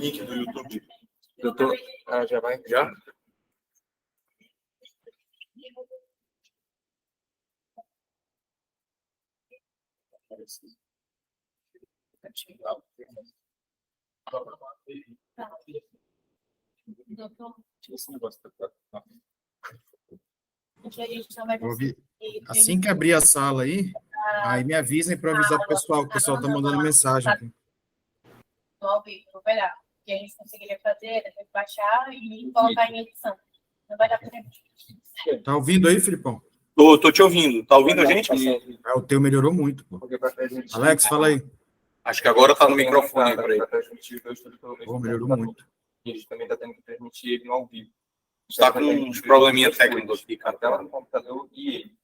link do YouTube. Eu tô... Ah, já vai? Já? Assim que abrir a sala aí me avisem para avisar o pessoal, que o pessoal está mandando mensagem aqui. Ao vivo, verá. Que a gente conseguiria fazer, depois baixar e colocar em edição. Não vai dar para tempo. Tá ouvindo aí, Filipão? Tô te ouvindo. Tá ouvindo a gente? O teu melhorou muito, pô. Alex, fala aí. Acho que agora tá no microfone para transmitir o estudo pelo Pô, melhorou muito. E a gente também está tendo que transmitir ele no ao vivo. Está com uns probleminha técnicos aqui, A tela do computador e ele.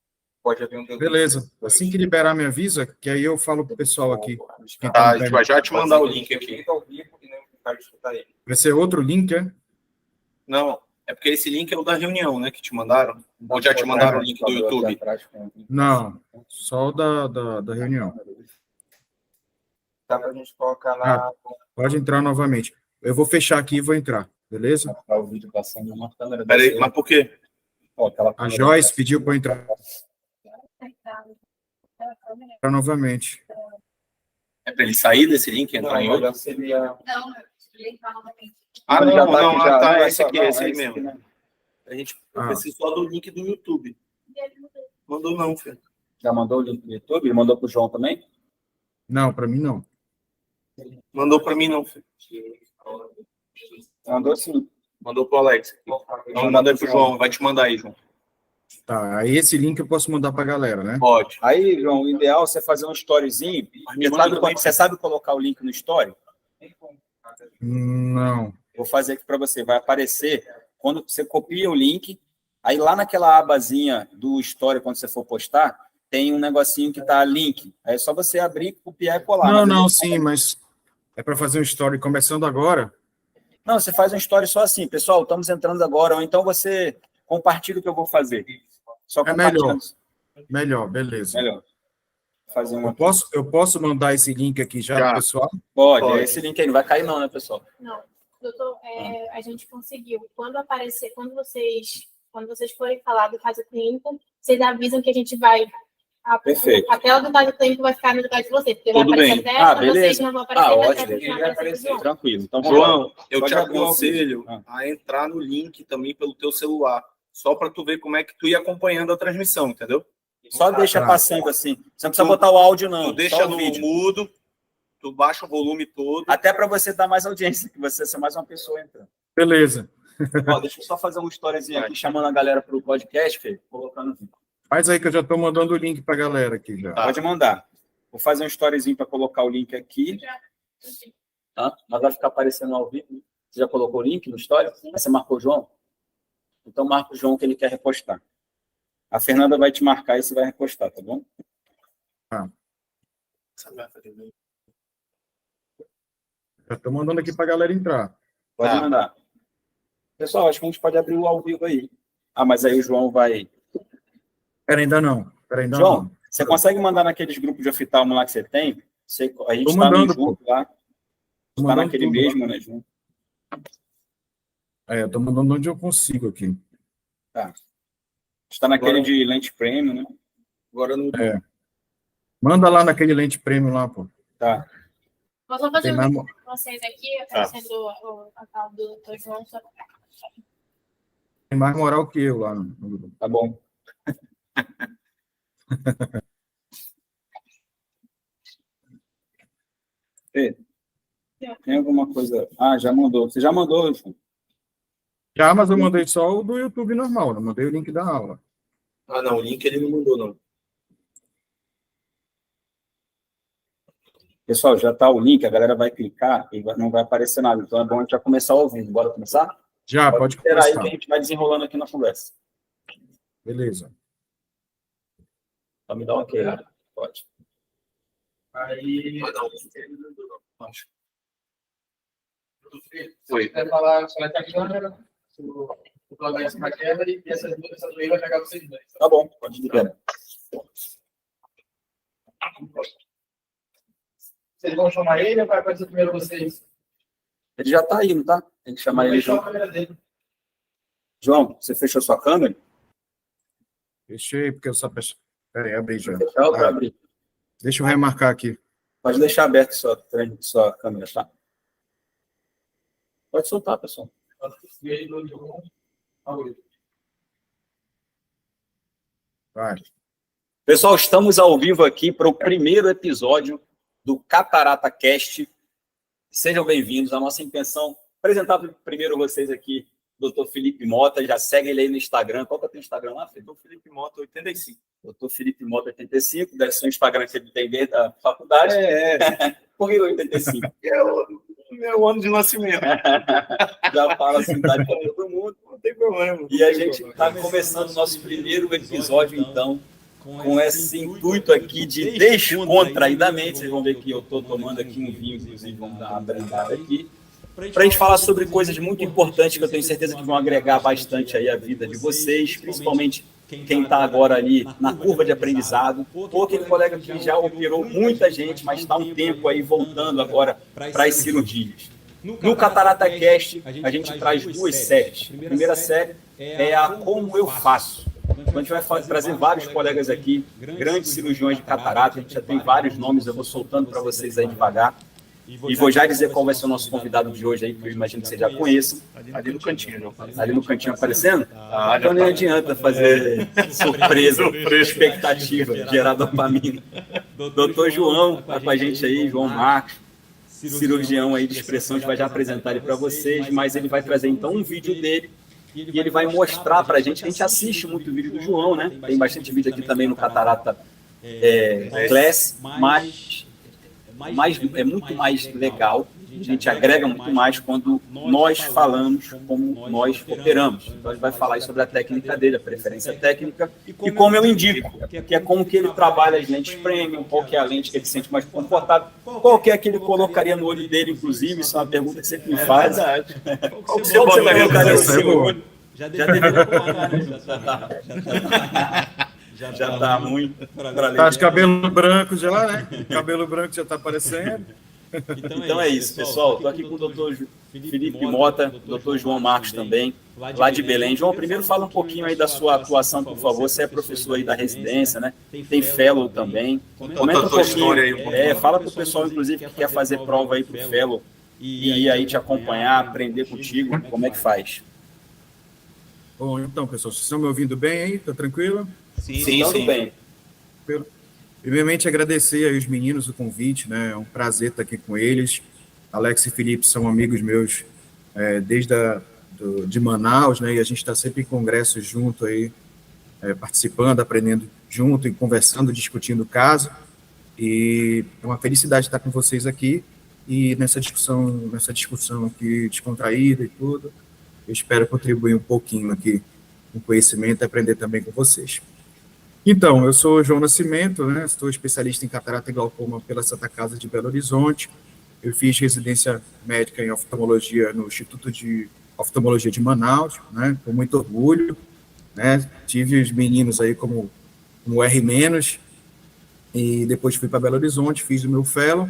Pode haver um delay. Beleza. Assim que liberar, me avisa, que aí eu falo pro pessoal aqui. Quem Tá, no a gente vai já te mandar o link aqui. Fica ao vivo e não vai escutar ele. Vai ser outro link, é? Não, é porque esse link é o da reunião, né, que te mandaram. Ou já te mandaram o link do YouTube? Não, só o da reunião. Dá para a gente colocar na... Pode entrar novamente. Eu vou fechar aqui e vou entrar, beleza? Tá o vídeo passando na câmera. Peraí, mas por quê? A Joyce pediu para eu entrar novamente. É para ele sair desse link e entrar em outro? Seria... Não, limpar novamente. Ah, não, Já tá não, aqui, já. tá, Não, é esse só- aqui, não, esse é aí esse aqui, mesmo. né? A gente precisa só do link do YouTube. Mandou não, filho. Já mandou o link do YouTube? Ele mandou pro João também? Não, para mim não. Mandou para mim não, filho. Mandou sim. Mandou pro Alex. Não, manda aí pro João. Vai te mandar aí, João. Tá, aí esse link eu posso mandar para a galera, né? Pode. Aí, João, o ideal é você fazer um storyzinho. Você sabe colocar o link no story? Não. Vou fazer aqui para você. Vai aparecer quando você copia o link. Aí lá naquela abazinha do story, quando você for postar, tem um negocinho que tá link. Aí é só você abrir, copiar e colar. Não, Mas não, ele- sim, mas é para fazer um story começando agora. Não, você faz um story só assim, pessoal, estamos entrando agora. Ou então você compartilha o que eu vou fazer. Só É compartilhando. Melhor, beleza. Melhor. Fazer um Eu posso mandar esse link aqui já pro pessoal? Pode. Esse link aí não vai cair não, né, pessoal? Não, doutor, a gente conseguiu. Quando aparecer, quando vocês forem falar do caso clínico, vocês avisam que a gente vai. Perfeito. A tela do caso clínico vai ficar no lugar de vocês, porque Tudo vai aparecer bem. a tela, beleza. vocês não vão aparecer, vai ótimo. aparecer, vai aparecer do João. Tranquilo. Então, João, eu Pode te abrir o aconselho vídeo. a entrar no link também pelo teu celular. Só para tu ver como é que tu ia acompanhando a transmissão, entendeu? só deixa passando assim. Você não precisa botar o áudio, não. Tu deixa só o no vídeo. mudo, tu baixa o volume todo. Até para você dar mais audiência, que você ser mais uma pessoa entrando. Beleza. Ó, deixa eu só fazer uma storyzinha aqui, chamando a galera para o podcast, Fê, colocando vídeo. Faz aí que eu já estou mandando o link para a galera aqui já. Pode mandar. Vou fazer um storyzinho para colocar o link aqui. Tá? Mas vai ficar aparecendo ao vivo. Você já colocou o link no story? Você marcou o João? Então marca o João que ele quer repostar. A Fernanda vai te marcar e você vai repostar, tá bom? Já estou mandando aqui para a galera entrar. Pode Tá. mandar. Pessoal, acho que a gente pode abrir o ao vivo aí. Ah, mas aí o João vai... Pera, ainda não. João, você consegue mandar naqueles grupos de oftalmo lá que você tem? A gente Tô está no mandando, junto lá. Tô Está mandando naquele tudo mesmo, lá. né, João? Eu estou mandando onde eu consigo aqui. Tá. Está naquele de lente premium, né? Agora no Manda lá naquele lente premium lá, pô. Tá. Vou só fazer Tem um mais... vídeo com vocês aqui, aparecendo a fala do Dr. João. Tem mais moral que eu lá no grupo. Tá bom. Fê, tem alguma coisa... Ah, já mandou. Você já mandou, João? Já, mas eu mandei só o do YouTube normal, não mandei o link da aula. Ah, não, o link ele não mandou, não. Pessoal, já está o link, a galera vai clicar e não vai aparecer nada. Então é bom a gente já começar ao vivo. Bora começar? Já, pode esperar aí começar. que a gente vai desenrolando aqui na conversa. Beleza. Só me dá um ok, né? Pode. Aí... Acho. Foi. Vai falar sobre a câmera, o progresso na queda e essa dois vai pegar vocês dois. Tá bom, pode liberar. Vocês vão chamar ele ou vai aparecer primeiro vocês? Ele já está aí, não está? Tem que chamar ele. Fechou a câmera dele. João, você fechou sua câmera? Fechei, porque eu só... Peraí, abri já. Fechou para abrir. Deixa eu remarcar aqui. Pode deixar aberto sua câmera, tá? Pode soltar, pessoal. Vai. Pessoal, estamos ao vivo aqui para o primeiro episódio do Catarata Cast. Sejam bem-vindos. A nossa intenção, apresentar primeiro vocês aqui, Dr. Felipe Mota, já segue ele aí no Instagram. Qual que é o teu Instagram lá, Felipe? Dr. Felipe Mota 85. Dr. Felipe Mota 85, deve ser um Instagram que ele tem desde a faculdade. Por que 85? É o meu ano de nascimento. Já fala assim, para todo mundo. Não tem problema. E a gente está começando o nosso primeiro episódio, então, com esse intuito aqui de descontraidamente. Vocês vão ver que eu estou tomando aqui um vinho, inclusive, vamos dar uma brindada aqui, para a gente falar sobre coisas muito importantes que eu tenho certeza que vão agregar bastante aí a vida de vocês, principalmente quem está agora ali na curva de aprendizado, ou aquele colega que já operou muita gente, mas está um tempo aí voltando agora para as cirurgias. No Catarata Cast, a gente traz duas séries. A primeira série é a Como Eu Faço. Então, a gente vai trazer vários colegas aqui, grandes cirurgiões de catarata, a gente já tem vários nomes, eu vou soltando para vocês aí devagar. E vou já dizer qual vai ser o nosso convidado de hoje aí, que eu imagino que vocês já conheçam. Ali no cantinho, não. Ali no cantinho aparecendo? Então nem adianta fazer surpresa, expectativa, gerar dopamina. Doutor João está com a gente aí, João Marcos, cirurgião aí de expressão, a gente vai já apresentar ele para vocês, mas ele vai trazer então um vídeo dele e ele vai mostrar para a gente assiste muito vídeo do João, né? Tem bastante vídeo aqui também no Catarata Class, mas é muito mais legal, a gente agrega muito mais quando nós falamos como nós operamos. Então, ele vai falar sobre a técnica dele, a preferência técnica, e como eu indico, que é como que ele trabalha as lentes premium, qual que é a lente que ele se sente mais confortável, qual que é que ele colocaria no olho dele, inclusive, isso é uma pergunta que sempre me faz. Qual que você colocaria no seu olho? Já deveria colocar, né? Já está muito. Tá de cabelo branco já, né? Cabelo branco já está aparecendo. Então é isso, pessoal. Estou aqui com o doutor Felipe Mota, doutor João Marcos também, lá de Belém. João, primeiro fala um pouquinho aí da sua atuação, por favor. Você é professor aí da residência, né? Tem fellow também. Comenta um pouquinho. Fala para o pessoal, inclusive, que quer fazer prova aí para o fellow e aí te acompanhar, aprender contigo. Como é que faz? Bom, então, pessoal, vocês estão me ouvindo bem aí? Tá tranquilo? Sim. Tudo bem. Primeiramente, agradecer aí os meninos o convite, né? É um prazer estar aqui com eles. Alex e Felipe são amigos meus desde de Manaus, né? E a gente está sempre em congressos junto aí, participando, aprendendo junto e conversando, discutindo o caso. E é uma felicidade estar com vocês aqui e nessa discussão aqui descontraída e tudo. Eu espero contribuir um pouquinho aqui com conhecimento e aprender também com vocês. Então, eu sou João Nascimento, né? Estou especialista em catarata e glaucoma pela Santa Casa de Belo Horizonte. Eu fiz residência médica em oftalmologia no Instituto de Oftalmologia de Manaus, né? Com muito orgulho, né? Tive os meninos aí como R-, e depois fui para Belo Horizonte, fiz o meu fellow,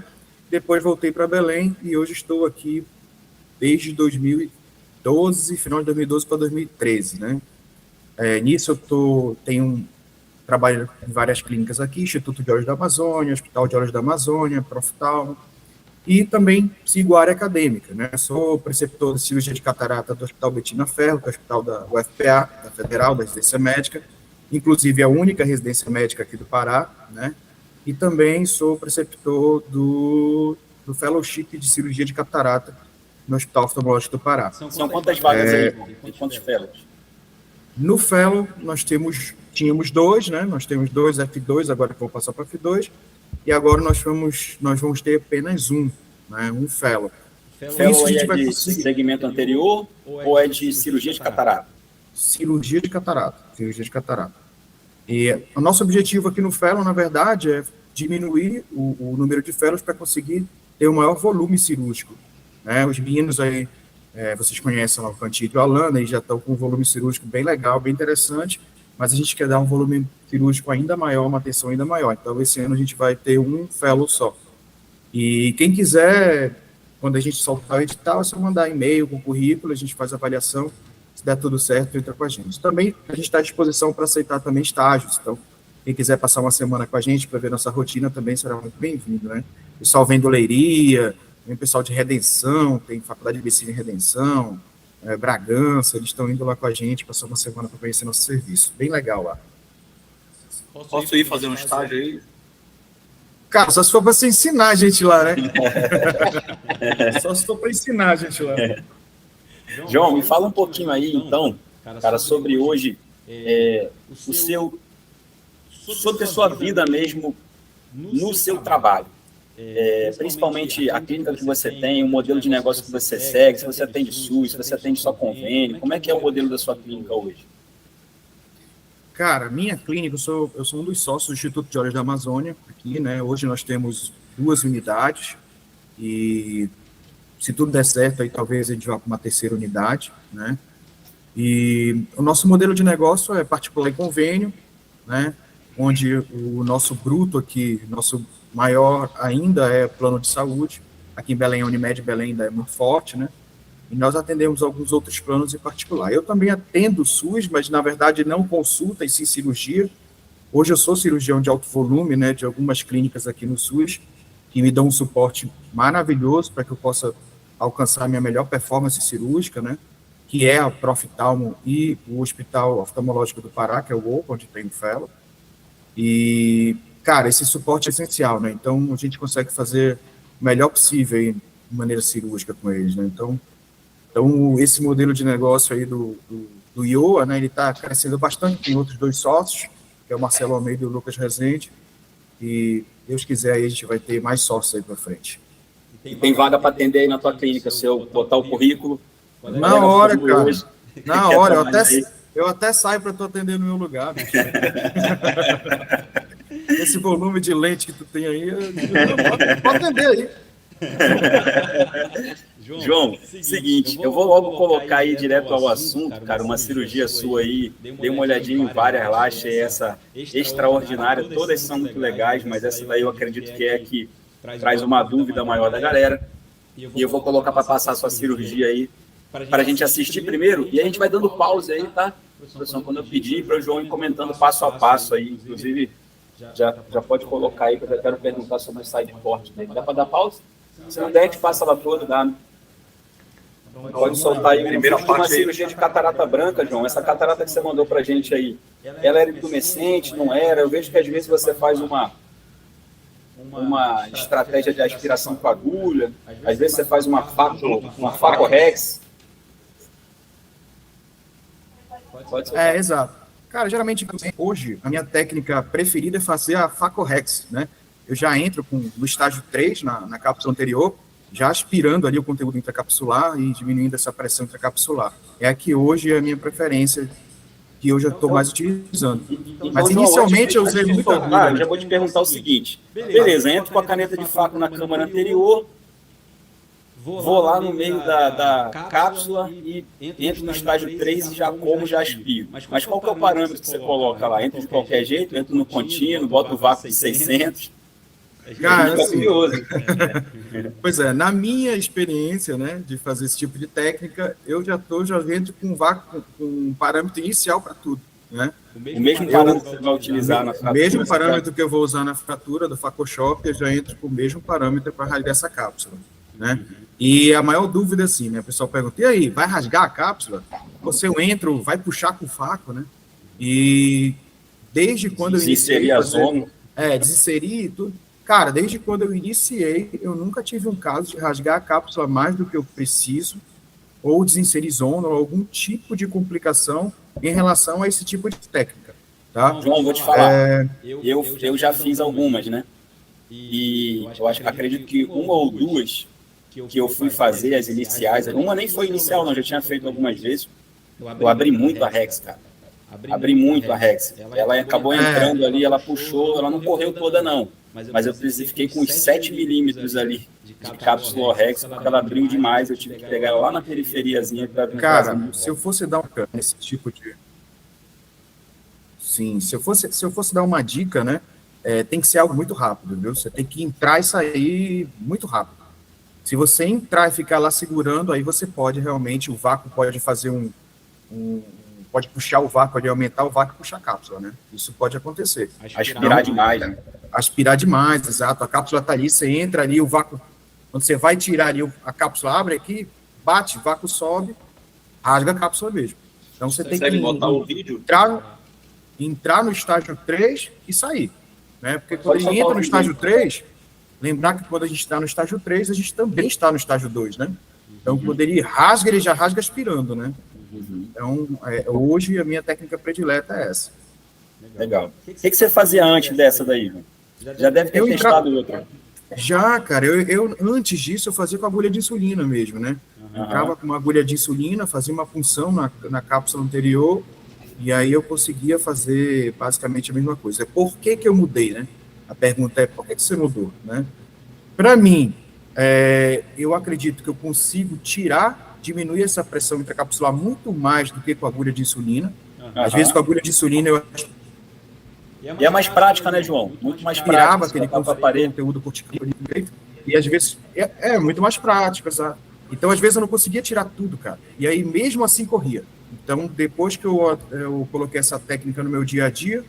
depois voltei para Belém e hoje estou aqui desde 2012, final de 2012 para 2013, né? Nisso eu trabalho em várias clínicas aqui, Instituto de Olhos da Amazônia, Hospital de Olhos da Amazônia, Proftalmo, e também sigo a área acadêmica, né? Sou preceptor de cirurgia de catarata do Hospital Betina Ferro, que é o hospital da UFPA, da Federal, da Residência Médica, inclusive a única residência médica aqui do Pará, né? E também sou preceptor do Fellowship de Cirurgia de Catarata no Hospital Oftalmológico do Pará. São quantas vagas aí? E quantos fellows? No fellow, nós tínhamos 2, né? Nós temos 2 F2, agora que vou passar para F2, e agora nós vamos ter apenas um, né? Um fellow. Fellow aí é de segmento anterior ou é de cirurgia de catarata? Cirurgia de catarata. E o nosso objetivo aqui no fellow, na verdade, é diminuir o número de fellows para conseguir ter um maior volume cirúrgico, né? Os meninos aí, vocês conhecem lá o Cantilho e o Alana, eles já estão com um volume cirúrgico bem legal, bem interessante, mas a gente quer dar um volume cirúrgico ainda maior, uma atenção ainda maior. Então, esse ano a gente vai ter um fellow só. E quem quiser quando a gente soltar o edital, é só mandar e-mail com o currículo, a gente faz a avaliação, se der tudo certo, entra com a gente. Também a gente está à disposição para aceitar também estágios, então quem quiser passar uma semana com a gente para ver nossa rotina também será muito bem-vindo, né? O pessoal vem do Leiria, tem pessoal de Redenção, tem Faculdade de Medicina em Redenção, Bragança, eles estão indo lá com a gente, passar uma semana para conhecer nosso serviço. Bem legal lá. Posso ir fazer um estágio aí? Cara, só se for para você ensinar a gente lá, né? Só se for para ensinar a gente lá. João, me fala um pouquinho aí, então, cara, sobre hoje, sobre a sua vida mesmo no seu trabalho. Principalmente a clínica que você tem, o modelo de negócio que você segue, se você atende SUS, se você atende só convênio, como é que é o modelo da sua clínica hoje? Cara, minha clínica, eu sou um dos sócios do Instituto de Olhos da Amazônia, aqui, né? Hoje nós temos 2 unidades e se tudo der certo, aí talvez a gente vá para uma 3ª unidade, né? E o nosso modelo de negócio é particular e convênio, né? Onde o nosso bruto aqui, nosso maior ainda é plano de saúde. Aqui em Belém, a Unimed Belém ainda é muito forte, né? E nós atendemos alguns outros planos em particular. Eu também atendo SUS, mas na verdade não consulta e sim cirurgia. Hoje eu sou cirurgião de alto volume, né, de algumas clínicas aqui no SUS, que me dão um suporte maravilhoso para que eu possa alcançar a minha melhor performance cirúrgica, né, que é a Profitalmo e o Hospital Oftalmológico do Pará, que é o OPA, onde tem o Fellow. E, cara, esse suporte é essencial, né, então a gente consegue fazer o melhor possível aí, de maneira cirúrgica com eles, né, então esse modelo de negócio aí do IOA, né, ele está crescendo bastante, tem outros 2 sócios, que é o Marcelo Almeida e o Lucas Rezende, e Deus quiser aí a gente vai ter mais sócios aí para frente. E tem vaga para atender aí na tua clínica, se eu botar o currículo? Na hora, cara, na hora, eu até saio para tu atender no meu lugar, bicho. Esse volume de lente que tu tem aí, pode atender aí. João, seguinte, eu vou logo colocar aí direto ao assunto, cara, uma cirurgia sua aí, dei uma olhadinha em várias lá, achei essa extraordinária, todas são muito legais, mas essa daí eu acredito que é a que traz uma dúvida maior da galera, e eu vou colocar para passar a sua cirurgia aí, para a gente assistir primeiro, e a gente vai dando pausa aí, tá? Professor, quando eu pedir para o João ir comentando passo a passo aí, inclusive, já pode colocar aí, que eu já quero perguntar sobre o side port dele. Dá para dar pausa? Se não der, a gente passa lá toda, dá, né? Pode soltar aí. Primeira parte, uma cirurgia de catarata branca, João. Essa catarata que você mandou pra gente aí, ela era intumescente, não era? Eu vejo que às vezes você faz uma estratégia de aspiração com agulha, às vezes você faz uma facorex. Pode ser. Exato. Cara, geralmente, hoje, a minha técnica preferida é fazer a facorex, né? Eu já entro no estágio 3, na cápsula anterior, já aspirando ali o conteúdo intracapsular e diminuindo essa pressão intracapsular. É a que hoje é a minha preferência, que hoje eu estou mais utilizando. Mas inicialmente eu usei muita agulha. Já vou te perguntar o seguinte. Beleza, entro com a caneta de faco na câmara anterior, vou lá no meio da cápsula e entro no estágio 3 e já aspiro. Mas qual que é o parâmetro que você coloca lá? Entra de qualquer jeito, entro no contínuo, boto o vácuo de 600... Cara, assim, pois é, na minha experiência, né, de fazer esse tipo de técnica, eu já entro com um parâmetro inicial para tudo, né? O mesmo parâmetro que você vai utilizar na fratura. O mesmo parâmetro que eu vou usar na fratura do FacoShop, eu já entro com o mesmo parâmetro para rasgar essa cápsula, né? E a maior dúvida, assim, né, o pessoal pergunta, e aí, vai rasgar a cápsula? Você entra, vai puxar com o faco, né? E desde quando eu iniciei a zona. Desinserir tudo. Cara, desde quando eu iniciei, eu nunca tive um caso de rasgar a cápsula mais do que eu preciso, ou desinserir zona, ou algum tipo de complicação em relação a esse tipo de técnica, tá? João, vou te falar, eu já fiz algumas, né? E eu acredito que uma ou duas que eu fui fazer, as iniciais, uma nem foi inicial, não, já tinha feito algumas vezes, eu abri muito a Rex, cara. Abri muito a Rex. Ela acabou entrando ali, ela puxou, ela não correu toda, não. Mas eu fiquei com uns 7 milímetros ali de cápsula Rex, porque ela abriu demais, eu tive que pegar ela lá na periferiazinha. Cara, se eu fosse dar esse tipo de... Sim, se eu fosse dar uma dica, né, tem que ser algo muito rápido, viu? Você tem que entrar e sair muito rápido. Se você entrar e ficar lá segurando, aí você pode realmente, o vácuo pode fazer pode puxar o vácuo ali, aumentar o vácuo e puxar a cápsula, né? Isso pode acontecer. Aspirar demais, né? Aspirar demais, exato. A cápsula tá ali, você entra ali, o vácuo, quando você vai tirar ali, a cápsula abre aqui, bate, o vácuo sobe, rasga a cápsula mesmo. Então você tem Consegue que botar o vídeo? entrar no estágio 3 e sair, né? Porque quando ele entra no estágio 3, lembrar que quando a gente está no estágio 3, a gente também está no estágio 2, né? Então, quando ele rasga, ele já rasga aspirando, né? Então, hoje a minha técnica predileta é essa. Legal. O que você fazia antes dessa daí, João? Já deve ter testado outra. Já, cara, eu antes disso eu fazia com agulha de insulina mesmo, né? Entrava com uma agulha de insulina, fazia uma punção na cápsula anterior, e aí eu conseguia fazer basicamente a mesma coisa. Por que eu mudei, né? A pergunta é, por que você mudou, né? Para mim, eu acredito que eu consigo diminuir essa pressão intracapsular muito mais do que com a agulha de insulina. Às vezes com a agulha de insulina eu E é mais prática, né, João? Muito mais aspirava prática. aquele conteúdo cortical ali direito, e às vezes é muito mais prático, sabe? Então, às vezes eu não conseguia tirar tudo, cara. E aí, mesmo assim, corria. Então, depois que eu coloquei essa técnica no meu dia a dia,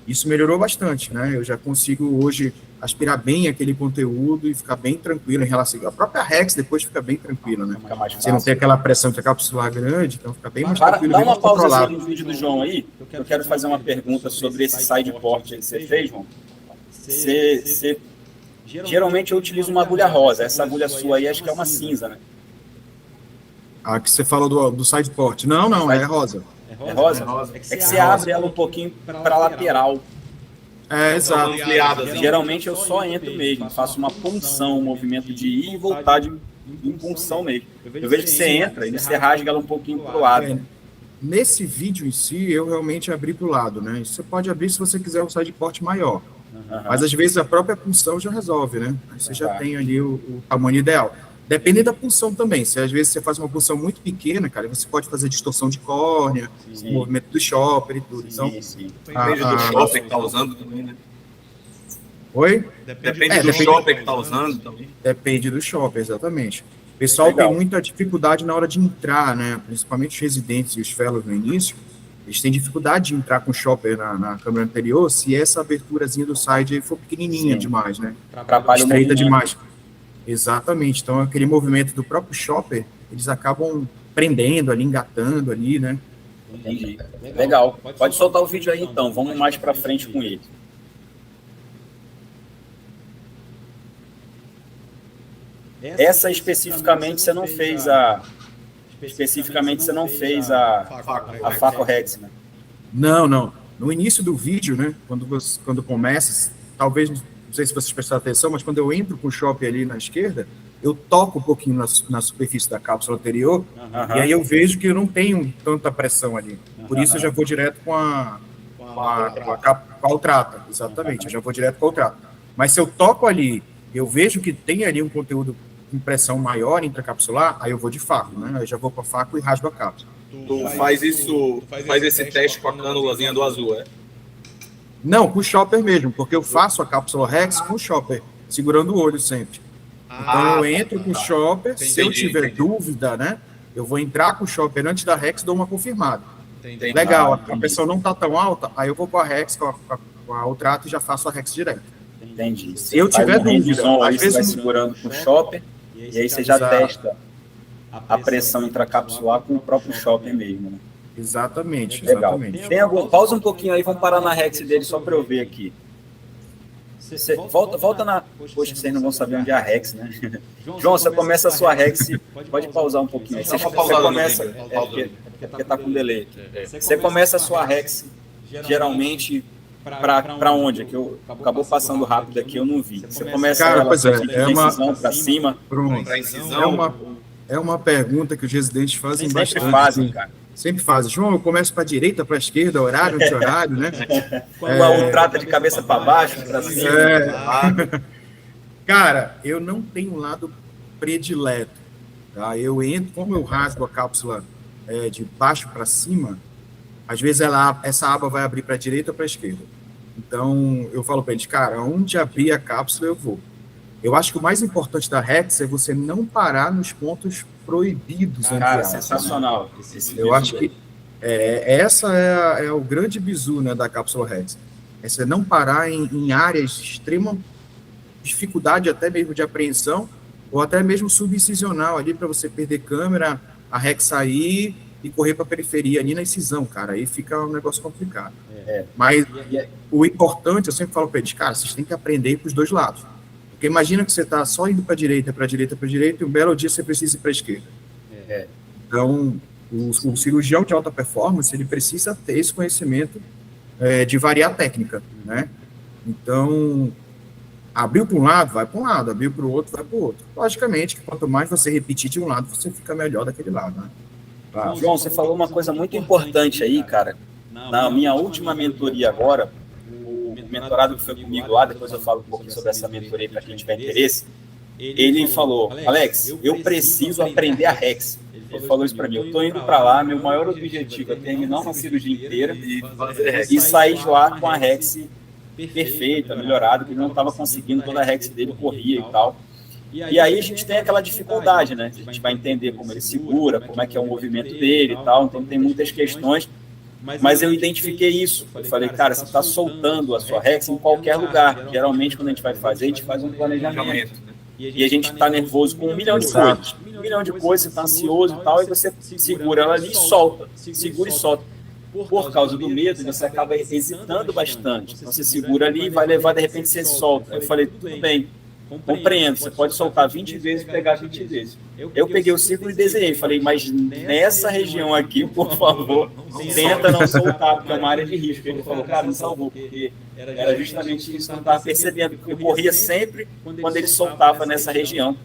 isso melhorou bastante, né? Eu já consigo hoje aspirar bem aquele conteúdo e ficar bem tranquilo em relação... A própria Rex depois fica bem tranquila, né? Fica mais Você não tem aquela pressão intracapsular grande, então fica bem mais tranquilo. Dá bem uma mais pausa controlado. no vídeo do João aí. Eu quero fazer uma pergunta sobre esse side port que você fez, João. Geralmente eu utilizo uma agulha rosa. Essa agulha sua aí acho que é uma cinza, né? Ah, que você falou do side port. Não, é rosa. É rosa? É que você abre ela um pouquinho para lateral. Exato. Geralmente eu só entro mesmo, faço uma punção, um movimento de ir e voltar em punção mesmo. Eu vejo que você entra e você rasga ela um pouquinho para o lado. Nesse vídeo em si, eu realmente abri para o lado, né? Você pode abrir se você quiser um side port maior. Mas às vezes a própria punção já resolve, né? Aí você já tem ali o tamanho ideal. Depende da punção também. Se às vezes você faz uma punção muito pequena, cara, você pode fazer distorção de córnea, o movimento do shopper e tudo. Então, Depende do shopper que tá usando também, né? Oi? Depende do shopper que tá usando também. Depende do shopper, exatamente. O pessoal tem muita dificuldade na hora de entrar, né? Principalmente os residentes e os fellows no início, eles têm dificuldade de entrar com o shopper na câmera anterior se essa aberturazinha do side for pequenininha demais, né? Estreita demais. Exatamente. Então, aquele movimento do próprio shopper, eles acabam prendendo ali, engatando ali, né? Entendi. Legal. Pode soltar o vídeo aí, então. Vamos mais para frente com ele. Essa especificamente você não fez a Faco Rex, né? Não. No início do vídeo, né? Quando começa, talvez, não sei se vocês prestaram atenção, mas quando eu entro com o shopper ali na esquerda, eu toco um pouquinho na superfície da cápsula anterior, e aí eu vejo que eu não tenho tanta pressão ali. Por isso eu já vou direto com a Altrata, exatamente, eu já vou direto com a Altrata. Mas se eu toco ali, eu vejo que tem ali um conteúdo com pressão maior intracapsular, aí eu vou de Faco, né? Eu já vou com a Faco e rasgo a cápsula. Tu faz esse teste com a cânulazinha do azul, é? Não, com o shopper mesmo, porque eu faço a cápsula Rex com o shopper, segurando o olho sempre. Então eu entro com o shopper, se eu tiver dúvida, né, eu vou entrar com o shopper antes da Rex, dou uma confirmada. Legal, a pressão não tá tão alta, aí eu vou com a Rex, com a Altrata e já faço a Rex direto. Entendi. Se eu tiver dúvida, às vezes você vai segurando com o shopper, e aí você já testa a pressão intracapsular com o próprio shopper mesmo, né? Exatamente. Pausa um pouquinho aí, vamos parar na Rex dele só para eu ver aqui. Volta na... Poxa, vocês não vão saber onde é a Rex, né? João, você começa a sua Rex, pode pausar um pouquinho aí. Você começa... porque tá com delay. Você começa a sua Rex, geralmente, para onde? Que eu acabou passando rápido aqui, eu não vi. Você começa incisão para cima. Pronto. É uma pergunta que os residentes fazem bastante. Sempre fazem, cara. Sempre fazem. João, eu começo para a direita, para a esquerda, horário, anti-horário, né? Um trata de cabeça para baixo, para cima. Cara, eu não tenho um lado predileto. Tá? Eu entro, como eu rasgo a cápsula de baixo para cima, às vezes essa aba vai abrir para a direita ou para a esquerda. Então, eu falo para eles, cara, onde abrir a cápsula eu vou. Eu acho que o mais importante da Rex é você não parar nos pontos proibidos. Cara, sensacional. Eu acho que essa é o grande bizu, né, da cápsula Rex. É você não parar em áreas de extrema dificuldade até mesmo de apreensão, ou até mesmo subincisional ali, para você perder câmera, a Rex sair e correr para a periferia ali na incisão, cara. Aí fica um negócio complicado. Mas o importante, eu sempre falo para eles, cara, vocês têm que aprender para os dois lados. Porque imagina que você está só indo para a direita, e um belo dia você precisa ir para a esquerda. Então, o cirurgião de alta performance, ele precisa ter esse conhecimento de variar a técnica, né? Então, abriu para um lado, vai para um lado, abriu para o outro, vai para o outro. Logicamente, que quanto mais você repetir de um lado, você fica melhor daquele lado, né? João, você falou uma coisa muito importante aí, cara. Na minha última mentoria agora, o mentorado que foi comigo lá, depois eu falo um pouquinho sobre essa mentoria para quem tiver interesse, ele falou, Alex, eu preciso aprender a Rex. Ele falou isso para mim, eu estou indo para lá, meu maior objetivo é terminar uma cirurgia inteira e sair de lá com a Rex perfeita, melhorada, que ele não estava conseguindo, toda a Rex dele corria e tal. E aí a gente tem aquela dificuldade, né? A gente vai entender como ele segura, como é que é o movimento dele e tal, então tem muitas questões, mas eu identifiquei isso. Eu falei, cara, você está soltando a sua Rex em qualquer lugar. Geralmente, quando a gente vai fazer, a gente faz um planejamento. E a gente está nervoso com 1 milhão de coisas. 1 milhão de coisas, você está ansioso e tal, e você segura ela ali e solta. Segura e solta. Por causa do medo, você acaba hesitando bastante. Então, você segura ali e vai levar, de repente, você solta. Eu falei, tudo bem, compreendo, você pode soltar 20 vezes e pegar 20 vezes. Eu peguei o círculo e desenhei. Falei, mas nessa região aqui, por favor, tenta não soltar, porque é uma área de risco. Ele falou, cara, me salvou, porque era justamente isso que eu não estava percebendo. Eu corria sempre quando ele soltava nessa região,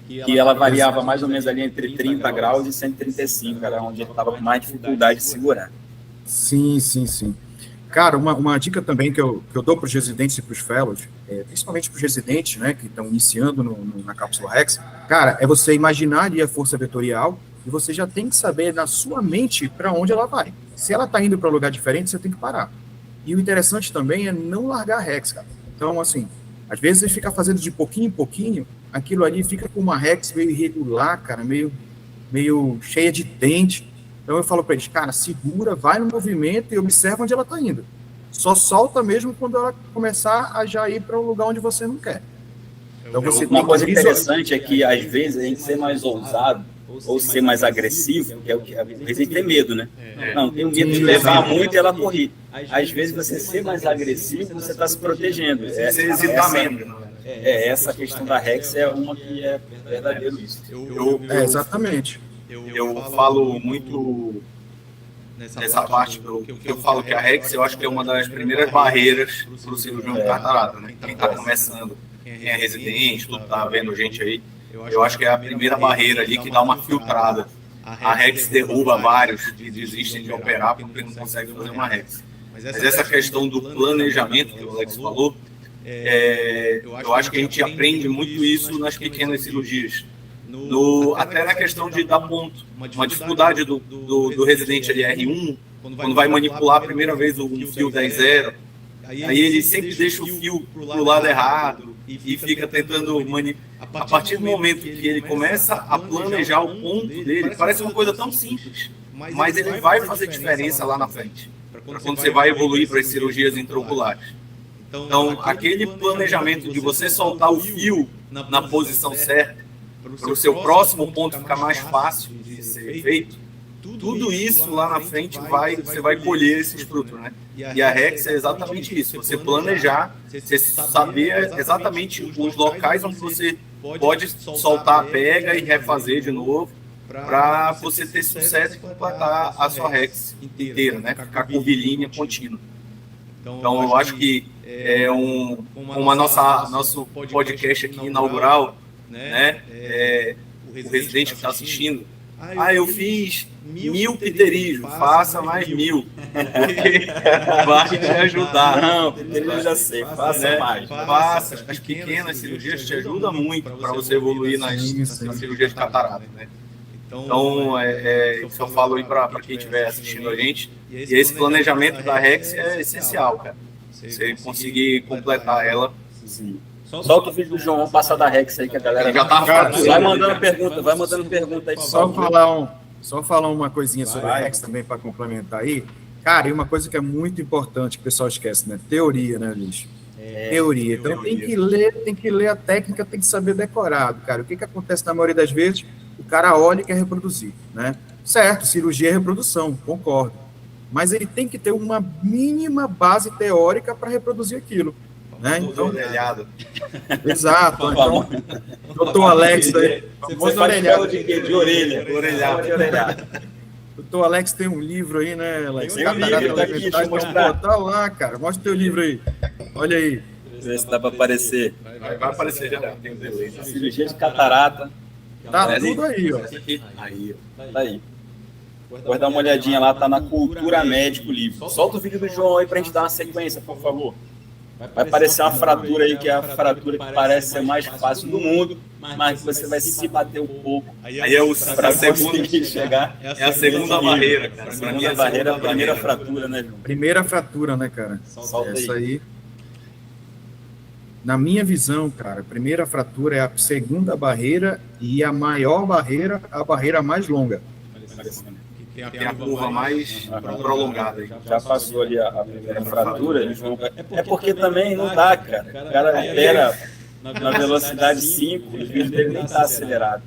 que ela variava mais ou menos ali entre 30 graus e 135, era onde ele estava com mais dificuldade de segurar. Sim. Cara, uma dica também que eu dou para os residentes e para os fellows, principalmente para os residentes, né, que estão iniciando na cápsula Rex, cara, é você imaginar ali a força vetorial e você já tem que saber na sua mente para onde ela vai. Se ela está indo para um lugar diferente, você tem que parar. E o interessante também é não largar a Rex, cara. Então, assim, às vezes ele fica fazendo de pouquinho em pouquinho, aquilo ali fica com uma Rex meio irregular, cara, meio cheia de dente. Então eu falo para eles, cara, segura, vai no movimento e observa onde ela está indo. Só solta mesmo quando ela começar a já ir para um lugar onde você não quer. Então, você uma coisa interessante é que, às vezes, a gente ser mais ousado ou ser mais agressivo, que é o que a gente tem medo, né? Não, tem medo de levar muito e ela correr. Às vezes, você ser mais agressivo, você está se protegendo. Essa questão da Rex é uma que é verdadeiro isso. Exatamente. Eu falo muito nessa parte que eu falo que a Rex, eu acho que é uma das primeiras barreiras para o cirurgião de catarata, né? Quem está começando, quem é residente, tudo tá vendo gente aí, eu acho que é a primeira barreira ali que dá uma filtrada. A Rex derruba vários que desistem de operar porque não conseguem fazer uma Rex. Mas essa questão do planejamento que o Alex falou, eu acho que a gente aprende muito isso nas pequenas cirurgias. Até na questão de dar ponto. Uma dificuldade do residente ali R1, quando vai manipular a primeira vez um fio 10-0, aí ele sempre deixa o fio pro lado errado e fica tentando manipular. A partir do momento que ele começa a planejar o ponto dele, parece uma coisa tão simples, mas ele vai fazer diferença lá na frente, para quando você vai evoluir para as cirurgias intraoculares. Então, aquele planejamento de você soltar o fio na posição certa, para o seu próximo ponto ficar mais fácil de ser feito, tudo isso lá na frente você vai colher esses frutos, né? E a Rex é exatamente isso, você planejar, você saber exatamente os locais onde você pode soltar a pega e refazer de novo, para você ter sucesso e completar a sua Rex inteira, né? Ficar curvilínea contínua. Então eu acho que nosso podcast aqui inaugural, né? O residente que está assistindo, eu fiz 1000 pterígios, faça mais 1000, porque vai te ajudar. Não, pterígio já sei, faça mais. Faça, as pequenas cirurgias te ajudam muito para você evoluir nas cirurgias de catarata, né? Então, isso eu falo aí para quem estiver assistindo a gente, e esse planejamento da Rex é essencial, cara. Você conseguir completar ela Solta o vídeo do João, vamos passar da Rex aí que a galera Já tá Cara, fraturado. vai mandando pergunta aí. Só falar uma coisinha sobre a Rex também para complementar aí. Cara, e uma coisa que é muito importante que o pessoal esquece, né? Teoria, né, bicho? Teoria. Então tem que ler a técnica, tem que saber decorado, cara. O que acontece na maioria das vezes? O cara olha e quer reproduzir, né? Certo, cirurgia é reprodução, concordo. Mas ele tem que ter uma mínima base teórica para reproduzir aquilo. Né? Então, orelhado. Exato. Então, doutor Alex aí. Você faz pelo de quê? De orelha. Orelhado. Doutor Alex tem um livro aí, né, Alex? Tem um livro, tá aqui, deixa eu mostrar. Tá lá, cara. Mostra o teu livro aí. Olha aí. Vê se dá para aparecer. Vai aparecer já. Tem um delay. Cirurgia de catarata. Tá tudo aí, ó. Aí, Tá aí. Vou dar uma olhadinha lá, tá na Cultura Médica o livro. Solta o vídeo do João aí pra gente dar uma sequência, por favor. Vai aparecer uma fratura aí, que é a fratura que parece ser mais fácil do mundo, mas você vai se bater um pouco. Aí é Pra a segunda, conseguir chegar. é a segunda barreira, cara. A segunda barreira, a primeira fratura, né, João? Primeira fratura, né, cara? Solta Essa aí. aí. Na minha visão, cara, a primeira fratura é a segunda barreira e a maior barreira, a barreira mais longa. Tem a curva mais prolongada aí. Já passou ali a primeira fratura. E João... É porque também não dá, cara. O cara opera na velocidade 5 e o vídeo dele nem tá acelerado.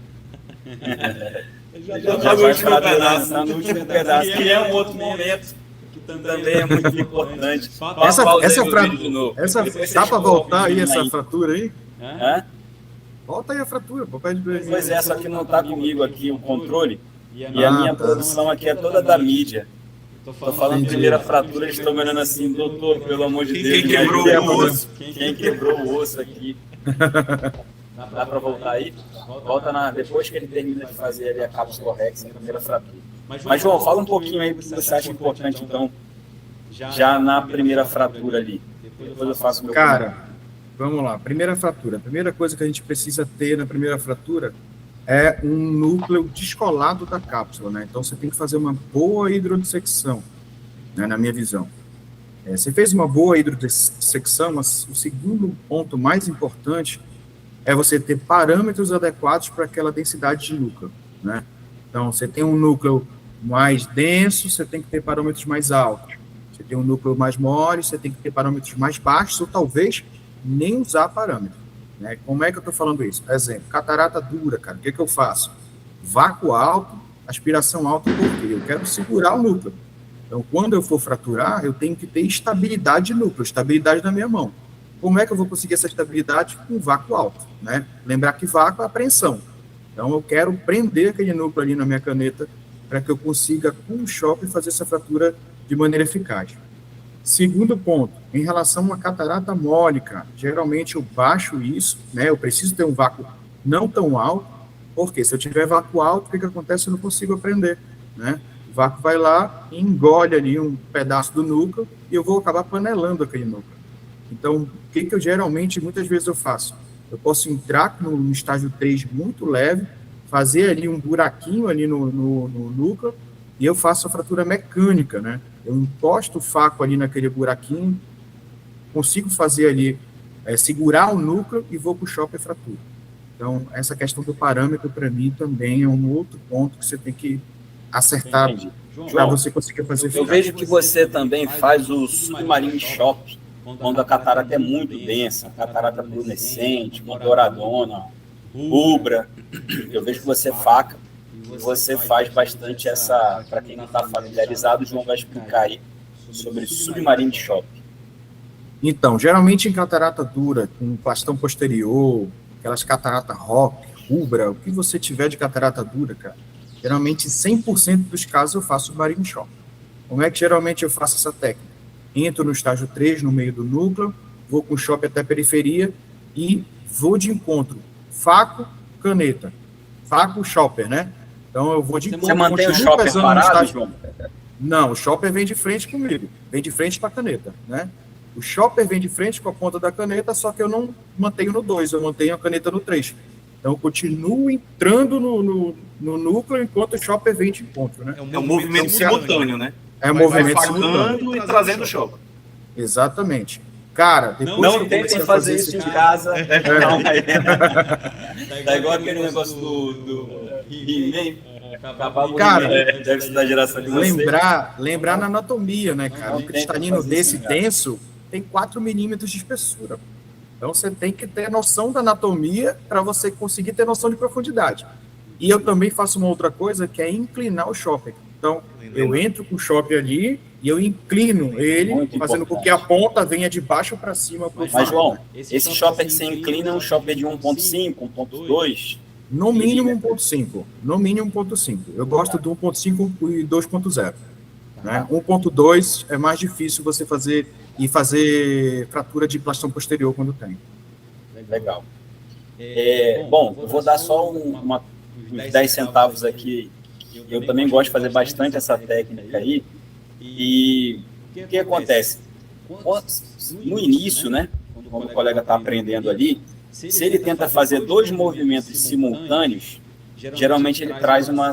Já vai fraturando no último pedaço, que é um outro momento que também é muito importante. Dá para voltar aí essa fratura aí? Hã? Volta aí a fratura, pô. Pois é, só que não tá comigo aqui o controle. E a minha produção aqui é toda da mídia. Tô falando de primeira fratura, eles estão me olhando assim, doutor, pelo amor de Deus. Quem quebrou o osso? Quem quebrou o osso aqui? Dá para voltar aí? Volta depois que ele termina de fazer ali a cápsula Rex, a primeira fratura. Mas, João, fala um pouquinho aí do que você acha importante, então, já na primeira fratura ali. Depois eu faço o meu Cara, vamos lá. Primeira fratura. A primeira coisa que a gente precisa ter na primeira fratura é um núcleo descolado da cápsula, né? Então, você tem que fazer uma boa hidrodissecção, né, na minha visão. Você fez uma boa hidrodissecção, mas o segundo ponto mais importante é você ter parâmetros adequados para aquela densidade de núcleo, né? Então, você tem um núcleo mais denso, você tem que ter parâmetros mais altos. Você tem um núcleo mais mole, você tem que ter parâmetros mais baixos, ou talvez nem usar parâmetro. Né? Como é que eu estou falando isso? Exemplo, catarata dura, cara, o que eu faço? Vácuo alto, aspiração alta, porque eu quero segurar o núcleo. Então, quando eu for fraturar, eu tenho que ter estabilidade de núcleo, estabilidade na minha mão. Como é que eu vou conseguir essa estabilidade? Com vácuo alto, né? Lembrar que vácuo é apreensão. Então, eu quero prender aquele núcleo ali na minha caneta para que eu consiga, com o choque, fazer essa fratura de maneira eficaz. Segundo ponto, em relação a catarata mole, cara, geralmente eu baixo isso, né? Eu preciso ter um vácuo não tão alto, porque se eu tiver vácuo alto, o que acontece? Eu não consigo prender, né? O vácuo vai lá e engole ali um pedaço do núcleo e eu vou acabar panelando aquele núcleo. Então, o que eu geralmente, muitas vezes eu faço? Eu posso entrar no estágio 3 muito leve, fazer ali um buraquinho ali no núcleo e eu faço a fratura mecânica, né? Eu encosto o faco ali naquele buraquinho, consigo fazer ali, segurar o núcleo e vou para o choque e fratura. Então, essa questão do parâmetro, para mim, também é um outro ponto que você tem que acertar para você conseguir fazer. Eu vejo que você também faz o submarine shock, quando a catarata é muito densa, catarata fluorescente, douradona, rubra. Eu vejo que você faca. Você faz bastante essa, para quem não está familiarizado, o João vai explicar aí sobre submarine shock. Então, geralmente em catarata dura, com plastão posterior, aquelas catarata rock, rubra, o que você tiver de catarata dura, cara, geralmente 100% dos casos eu faço submarine shock. Como é que geralmente eu faço essa técnica? Entro no estágio 3, no meio do núcleo, vou com choque até a periferia e vou de encontro, faco, caneta, faco, chopper, né? Então, eu vou de encontro. Você mantém o chopper parado, João? Não, o chopper vem de frente comigo. Vem de frente com a caneta, né? O chopper vem de frente com a ponta da caneta, só que eu não mantenho no 2, eu mantenho a caneta no 3. Então, eu continuo entrando no núcleo enquanto o chopper vem de encontro, né? É um movimento simultâneo, né? É um movimento simultâneo e trazendo o chopper. Exatamente. Cara, depois que Não eu tentem comecei a fazer isso em casa. Calma aí. Tá igual aquele negócio do He-Man. Cara, Deve ser da geração de vocês. lembrar na anatomia, né, cara? Não Um tenta cristalino fazer desse isso em casa. denso tem 4 milímetros de espessura. Então você tem que ter noção da anatomia para você conseguir ter noção de profundidade. E eu também faço uma outra coisa, que é inclinar o shopper. Então, eu entro com o shopper ali e eu inclino ele, Muito fazendo com importante. que a ponta venha de baixo para cima. Mas, João, esse shopper que você inclina é um shopper de 1.5, 1.2? No mínimo 1.5. No mínimo 1.5. Eu gosto do 1.5 e 2.0. Né? 1.2 é mais difícil você fazer fratura de plastão posterior quando tem. Legal. Bom, eu vou dar só uns 10 centavos aqui. Eu também gosto de fazer bastante essa técnica aí. E o que acontece? No início, né, quando o colega está aprendendo ali, se ele tenta fazer 2 movimentos simultâneos, geralmente ele traz uma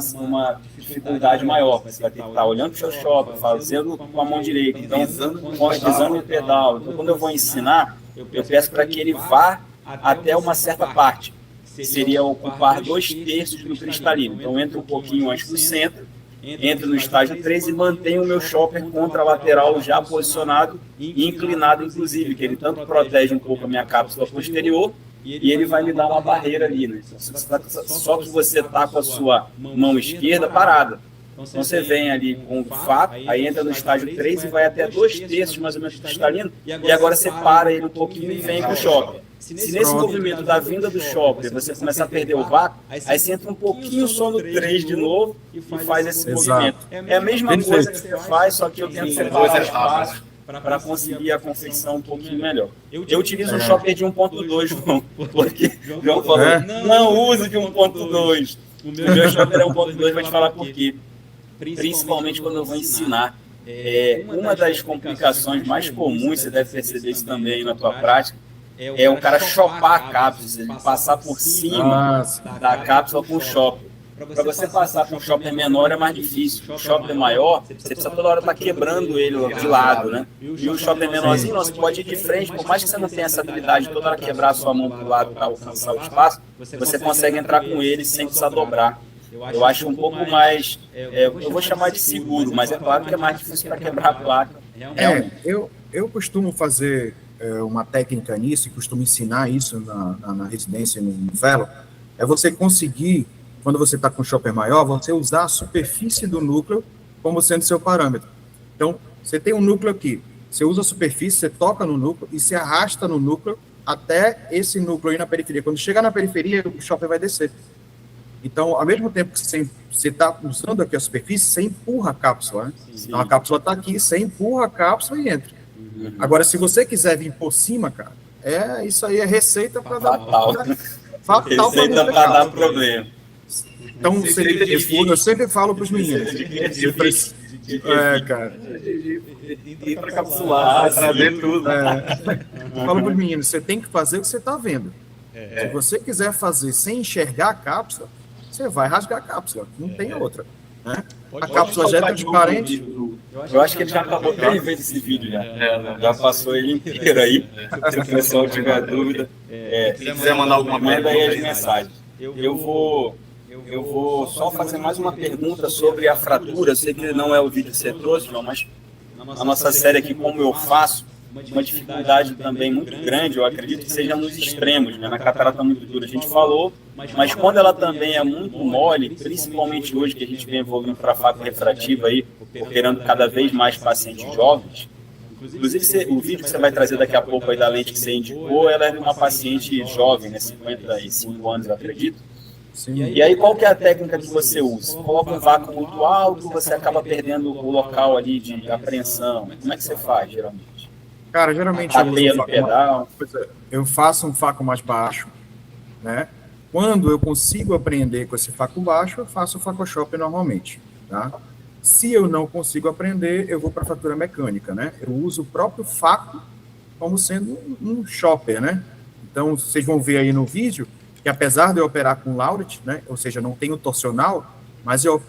dificuldade maior. Você vai ter que estar olhando para o seu shopper, fazendo com a mão direita, então pisando no pedal. Então, quando eu vou ensinar, eu peço para que ele vá até uma certa parte. Seria ocupar 2/3 do cristalino. Então, entra um pouquinho antes do centro, entra no estágio 3 e mantém o meu shopper contra a lateral já posicionado e inclinado, inclusive, que ele tanto protege um pouco a minha cápsula posterior e ele vai me dar uma barreira ali, né? Só que você está com a sua mão esquerda parada. Então você vem ali com o fato, aí entra no estágio 3 e vai até 2/3 mais ou menos do cristalino, e agora você para ele um pouquinho e vem com o shopper. Se nesse movimento da vinda do shopper você começar a perder o vácuo, aí você entra um pouquinho só no 3 de novo e faz esse movimento. É a mesma coisa que você faz, só que eu tento separar os passos para conseguir a confecção um pouquinho melhor. Eu utilizo um shopper de 1.2, João, porque o João falou, não use de 1.2. O meu shopper é 1.2, vou te falar por quê. Principalmente quando eu vou ensinar. Uma das complicações mais comuns, você deve perceber isso também aí na tua prática, é o cara chopar a cápsula, ele passar por cima da cápsula com o shopper. Para você passar para um shopper menor é mais difícil. O shopper maior, você precisa toda hora estar quebrando ele de lado, né? E o shopper menorzinho, não, você pode ir de frente, por mais que você não tenha essa habilidade de toda hora quebrar a sua mão para o lado para alcançar o espaço, você consegue entrar com ele sem precisar dobrar. Eu acho um pouco mais, eu vou chamar de seguro, mas é claro que é mais difícil para quebrar a placa. Eu costumo fazer uma técnica nisso, e costumo ensinar isso na residência, no fellow, é você conseguir, quando você está com um shopper maior, você usar a superfície do núcleo como sendo seu parâmetro. Então, você tem um núcleo aqui, você usa a superfície, você toca no núcleo e se arrasta no núcleo até esse núcleo aí na periferia. Quando chegar na periferia, o shopper vai descer. Então, ao mesmo tempo que você está usando aqui a superfície, você empurra a cápsula, né? Então, a cápsula está aqui, você empurra a cápsula e entra. Agora, se você quiser vir por cima, cara, isso aí é receita para dar... Fatal receita para dar problema. Então, eu sempre falo para os meninos. Cara. Encapsular, trazer tudo. Eu falo para os meninos, você tem que fazer o que você está vendo. Se você quiser fazer sem enxergar a cápsula, você vai rasgar a cápsula, não tem outra. Né? A cápsula já é transparente. Eu acho que ele já acabou 3 vezes esse vídeo, já passou ele inteiro aí. Se o pessoal tiver dúvida, se quiser mandar alguma manda aí as mensagens. Eu vou só fazer mais uma pergunta sobre a fratura. Eu sei que não é o vídeo que você trouxe, João, mas a nossa série aqui, como eu faço, uma dificuldade também muito grande, eu acredito que seja nos extremos, né? Na catarata muito dura a gente falou, mas quando ela também é muito mole, principalmente hoje que a gente vem evoluindo para a faca refrativa aí, operando cada vez mais pacientes jovens. Inclusive, o vídeo que você vai trazer daqui a pouco aí da lente que você indicou, ela é de uma paciente jovem, né? 55 anos, eu acredito. Sim. E aí, qual que é a técnica que você usa? Coloca um vácuo muito alto, você acaba perdendo o local ali de apreensão. Como é que você faz, geralmente? Cara, geralmente eu faço um faco mais baixo, né? Quando eu consigo aprender com esse faco baixo, eu faço o facoshop normalmente, tá? Se eu não consigo aprender, eu vou para a fratura mecânica, né? Eu uso o próprio faco como sendo um shopper, né? Então, vocês vão ver aí no vídeo que apesar de eu operar com Lauret, né? Ou seja, não tenho torcional, mas eu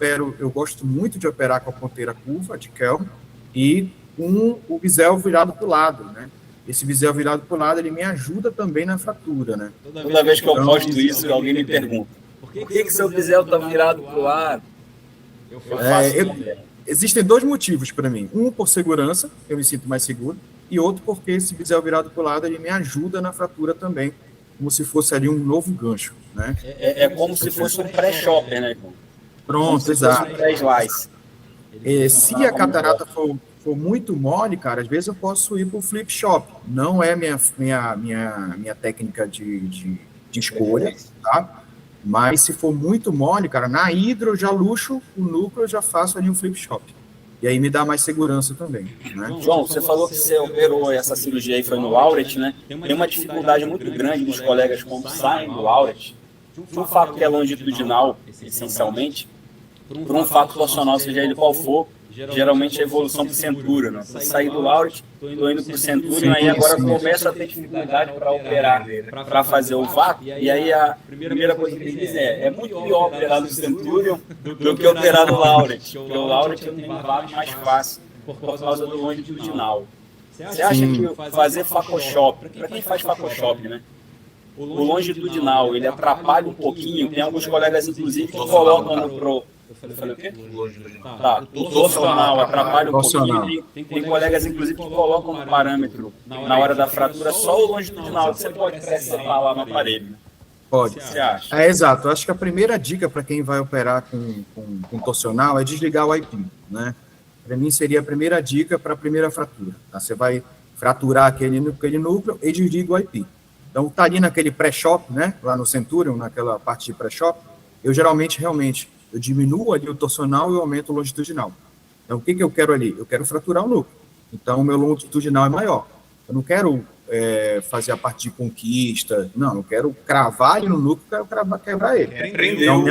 gosto muito de operar com a ponteira curva de Kelvin e com o bisel virado para o lado, né? esse bisel virado para o lado, ele me ajuda também na fratura, né? Toda vez que eu posto isso, alguém me pergunta, por que seu bisel está virado para o lado? Eu faço existem dois motivos para mim. Um, por segurança, eu me sinto mais seguro, e outro, porque esse bisel virado para o lado, ele me ajuda na fratura também, como se fosse ali um novo gancho, né? É como se fosse um pré-shopper, né, irmão? Pronto, exato. Um pré-slice. Se a catarata for muito mole, cara, às vezes eu posso ir para o flip shop. Não é minha técnica de escolha, tá? Mas se for muito mole, cara, na hidro eu já luxo o núcleo, eu já faço ali um flip shop. E aí me dá mais segurança também, né? João, você falou que você operou essa cirurgia aí, foi no Lauret, né? Tem uma dificuldade muito grande dos colegas quando saem do Lauret, por um fato que é longitudinal, essencialmente, por um fato torcional, seja ele qual for, geralmente é evolução para o Centurion, né? Saí do Lauret, estou indo para o Centurion, aí agora começo a ter dificuldade para operar, para fazer o vácuo, e aí a primeira coisa que eles dizem é muito pior operar no Centurion do que operar no Lauret, porque o Lauret eu tenho um vácuo mais fácil por causa do longitudinal. Você acha que fazer facoshop, para quem faz facoshop, né? O longitudinal, ele atrapalha um pouquinho, tem alguns colegas, inclusive, que colocam no Pro. Eu falei o quê? Tá, o torcional atrapalha um pouquinho. Tem colegas, inclusive, que colocam no parâmetro, na hora da fratura, só o longitudinal, que você pode presetar lá no aparelho. Pode. Você acha? Exato. Acho que a primeira dica para quem vai operar com torcional é desligar o IP, né? Para mim, seria a primeira dica para a primeira fratura. Tá? Você vai fraturar aquele núcleo e desliga o IP. Então, tá ali naquele pré-shop, né? Lá no Centurion, naquela parte de pré-shop, eu geralmente, eu diminuo ali o torcional e eu aumento o longitudinal. Então, o que eu quero ali? Eu quero fraturar o núcleo. Então, o meu longitudinal é maior. Eu não quero fazer a parte de conquista. Não, eu quero cravar ali no núcleo, eu quero quebrar ele. Então,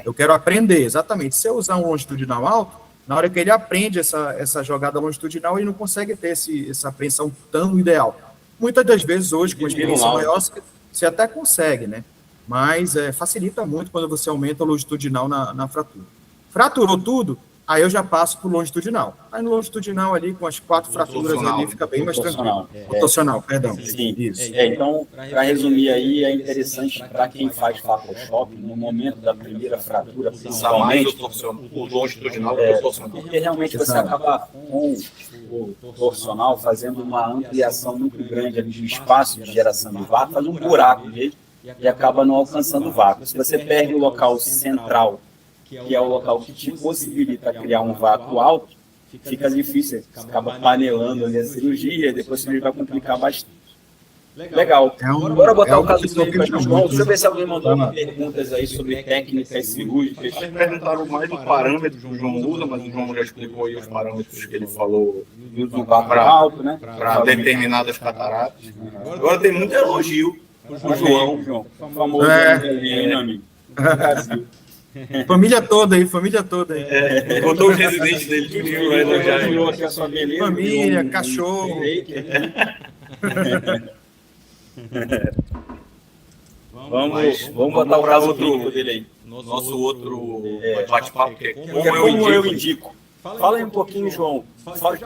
eu quero aprender, exatamente. Se eu usar um longitudinal alto, na hora que ele aprende essa jogada longitudinal, ele não consegue ter essa apreensão tão ideal. Muitas das vezes, hoje, com experiência maior, você até consegue, né? Mas facilita muito quando você aumenta o longitudinal na fratura. Fraturou tudo, aí eu já passo para o longitudinal. Aí no longitudinal ali, com as 4 fraturas ali, fica bem mais tranquilo. O torcional, perdão. Sim, isso. Então, para resumir aí, é interessante para quem faz facoshop, no momento da primeira fratura, principalmente, o longitudinal do que o torcional. Porque realmente você acaba com o torcional fazendo uma ampliação muito grande ali do espaço de geração de vácuo, faz um buraco nele, e acaba não alcançando o vácuo. Se você perde o local central, que é o local que te possibilita criar um vácuo alto, fica difícil, você acaba panelando ali a cirurgia, e depois a cirurgia vai complicar bastante. Legal. Bora botar o caso clínico aqui, João. Deixa eu ver se alguém mandou perguntas aí sobre técnicas cirúrgicas. Vocês perguntaram mais do parâmetro que o João usa, mas o João já explicou aí os parâmetros que ele falou para determinadas cataratas. Agora tem muito elogio. O João, famoso meu amigo. Família toda aí. Botou os residentes dele tudinho lá elogiar aqui a sua beleza. Família, cachorro. Vamos botar o caso outro dele aí. Nosso outro bate-papo, que é como eu indico. Fala aí um pouquinho, João.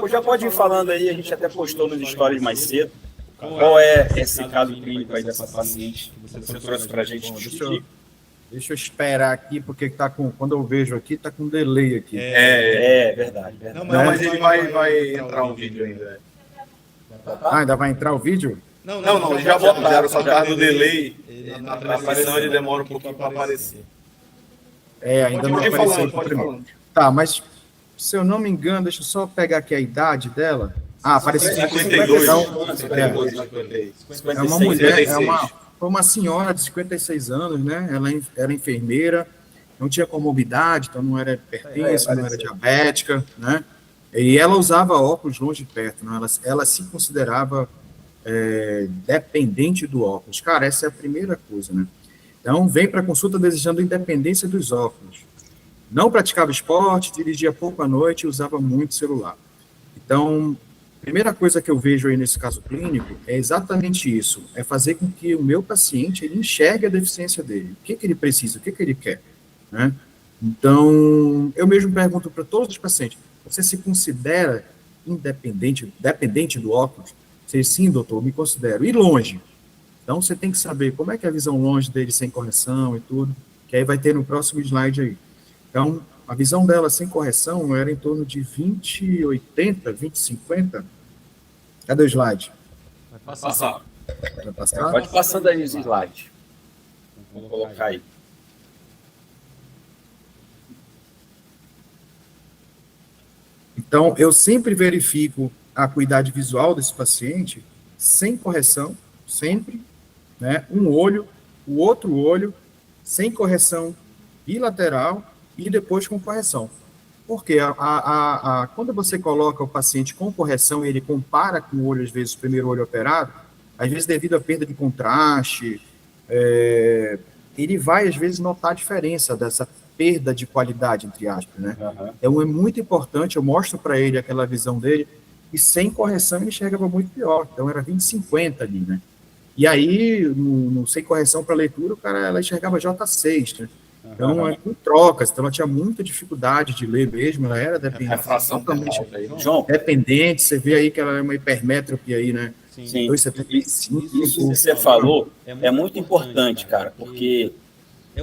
Já pode ir falando aí, a gente até postou nos stories mais cedo. Qual é esse caso clínico aí dessa paciente que você trouxe para a gente discutir? Deixa eu esperar aqui, porque quando eu vejo aqui, tá com delay aqui. Verdade. Não, mas ele vai entrar um vídeo ainda. Ainda vai entrar o vídeo? Não, já botaram, só tá no delay. Na transmissão ele demora um pouquinho para aparecer. Ainda não apareceu. Tá, mas se eu não me engano, deixa eu só pegar aqui a idade dela. Apareceu 52. É uma mulher, foi uma senhora de 56 anos, né? Ela era enfermeira, não tinha comorbidade, então não era hipertensa, não era diabética, né? E ela usava óculos longe de perto, né? Ela se considerava dependente do óculos. Cara, essa é a primeira coisa, né? Então, vem para a consulta desejando independência dos óculos. Não praticava esporte, dirigia pouco à noite e usava muito celular. Então, a primeira coisa que eu vejo aí nesse caso clínico é exatamente isso, é fazer com que o meu paciente ele enxergue a deficiência dele, o que ele precisa, o que ele quer, né? Então, eu mesmo pergunto para todos os pacientes, você se considera dependente do óculos? Você, sim, doutor, me considero. E longe. Então, você tem que saber como é que é a visão longe dele sem correção e tudo, que aí vai ter no próximo slide aí. Então, a visão dela sem correção era em torno de 20/80, 20/50. Cadê o slide? Vai passar. Vai passar? Pode passando aí os slides. Vamos colocar aí. Então, eu sempre verifico a acuidade visual desse paciente sem correção, sempre, né? Um olho, o outro olho, sem correção bilateral e depois com correção. Porque quando você coloca o paciente com correção e ele compara com o olho, às vezes, o primeiro olho operado, às vezes devido à perda de contraste, ele vai, às vezes, notar a diferença dessa perda de qualidade, entre aspas, né? Uhum. Então, é muito importante, eu mostro para ele aquela visão dele, e sem correção ele enxergava muito pior, então era 20/50 ali, né? E aí, no sem correção para leitura, o cara, ela enxergava J6, né? Então, com trocas, então ela tinha muita dificuldade de ler mesmo, ela era dependente, totalmente dependente, você vê aí que ela é uma hipermétrope aí, né? Sim. 2,75. Isso que você falou é muito importante, cara, porque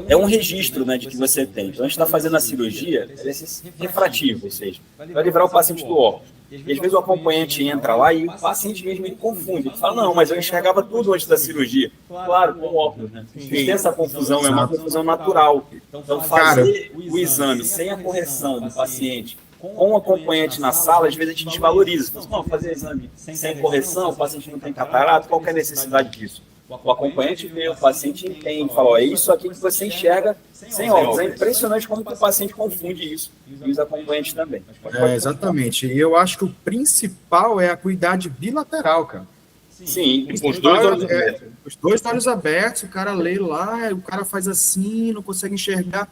é um registro, né, de que você tem. Então, a gente está fazendo a cirurgia, esse refrativo, ou seja, vai livrar o paciente do óculos. E, às vezes, o acompanhante entra lá e o paciente mesmo ele confunde. Ele fala, não, mas eu enxergava tudo antes da cirurgia. Claro, com óculos, né? Tem essa confusão, é uma confusão natural. Então, fazer o exame sem a correção do paciente com o acompanhante na sala, às vezes a gente desvaloriza. Então, não, fazer exame sem correção, o paciente não tem catarata, qual que é a necessidade disso? O acompanhante vê, o paciente entende, fala, ó, é isso aqui que você enxerga sem óculos. É impressionante como que o paciente confunde isso, e os acompanhantes também. Exatamente, e eu acho que o principal é a acuidade bilateral, cara. Sim, com os dois olhos abertos. Os dois olhos abertos, o cara lê lá, o cara faz assim, não consegue enxergar.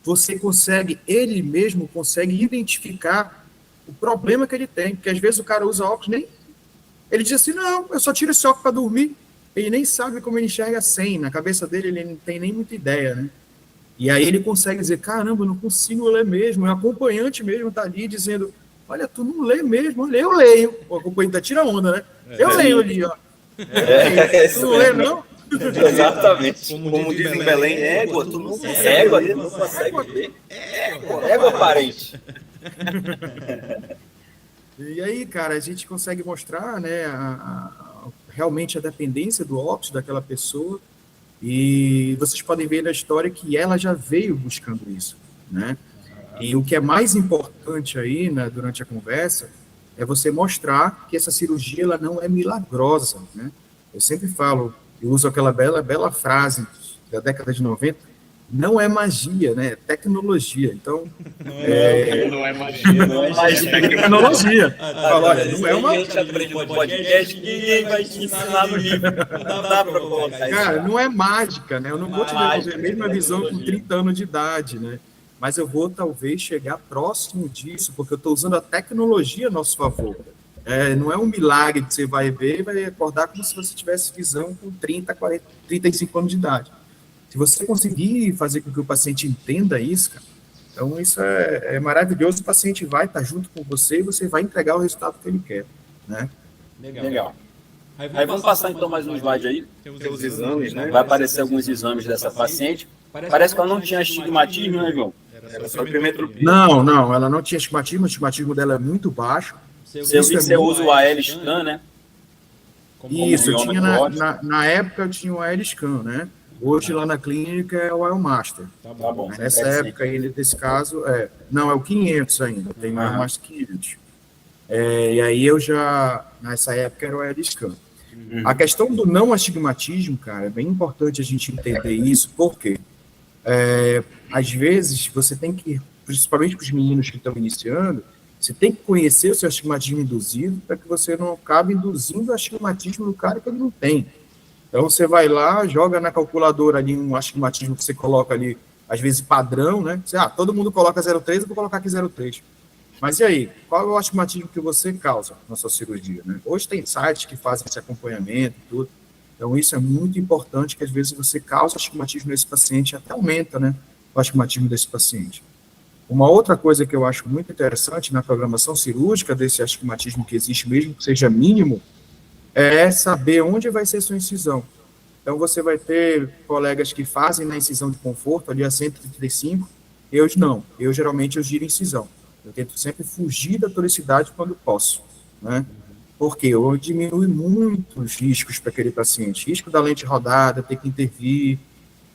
Você consegue, ele mesmo consegue identificar o problema que ele tem, porque às vezes o cara usa óculos, nem... Ele diz assim, não, eu só tiro esse óculos para dormir. Ele nem sabe como ele enxerga sem, na cabeça dele ele não tem nem muita ideia, né? E aí ele consegue dizer, caramba, eu não consigo ler mesmo, o acompanhante mesmo está ali dizendo, olha, tu não lê mesmo, olha, eu leio. O acompanhante tira onda, né? Eu leio ali, ó. Tu não lê, não? Exatamente. Como diz em Belém, égua, tu não consegue. Égua, ele não consegue ver. Égua parente. E aí, cara, a gente consegue mostrar, né, realmente a dependência do óculos daquela pessoa, e vocês podem ver na história que ela já veio buscando isso, né? E o que é mais importante aí, né, durante a conversa, é você mostrar que essa cirurgia ela não é milagrosa, né? Eu sempre falo, eu uso aquela bela frase da década de 90, não é magia, né? É tecnologia. Então, Não é magia, não é magia. É tecnologia. Fala, olha, não é uma... A gente aprende no podcast, ninguém vai te ensinar no livro. Não dá para colocar isso. Cara, não é mágica, né? Eu não vou te devolver a mesma visão com 30 anos de idade, né? Mas eu vou, talvez, chegar próximo disso, porque eu estou usando a tecnologia a nosso favor. Não é um milagre que você vai ver e vai acordar como se você tivesse visão com 30, 40, 35 anos de idade. Se você conseguir fazer com que o paciente entenda isso, cara, então isso é maravilhoso, o paciente vai estar junto com você e você vai entregar o resultado que ele quer, né? Legal. Aí vamos passar então mais um slide aí. Tem os exames, né? Vai aparecer alguns exames dessa paciente. Parece que ela não tinha astigmatismo, né, João? Era só hipermetropia. Não, ela não tinha astigmatismo, o astigmatismo dela é muito baixo. Você usa o AL-Scan, né? Isso, eu tinha na época eu tinha o AL-Scan, né? Hoje lá na clínica é o Master. Tá bom. Mas nessa época aí, desse caso, não, é o 500 ainda, tem mais Master 500. E aí eu já, nessa época era o AL-Scan. A questão do não astigmatismo, cara, é bem importante a gente entender isso, porque às vezes você tem que, principalmente para os meninos que estão iniciando, você tem que conhecer o seu astigmatismo induzido para que você não acabe induzindo o astigmatismo do cara que ele não tem. Então, você vai lá, joga na calculadora ali um astigmatismo que você coloca ali, às vezes padrão, né? Você, todo mundo coloca 0,3, eu vou colocar aqui 0,3. Mas e aí, qual é o astigmatismo que você causa na sua cirurgia, né? Hoje tem sites que fazem esse acompanhamento e tudo. Então, isso é muito importante, que às vezes você causa astigmatismo nesse paciente, até aumenta, né, o astigmatismo desse paciente. Uma outra coisa que eu acho muito interessante na programação cirúrgica desse astigmatismo que existe, mesmo que seja mínimo, é saber onde vai ser sua incisão. Então, você vai ter colegas que fazem na incisão de conforto, ali a 135, eu não. Eu, geralmente, eu giro incisão. Eu tento sempre fugir da tonicidade quando posso, né? Porque eu diminuo muito os riscos para aquele paciente. Risco da lente rodada, ter que intervir,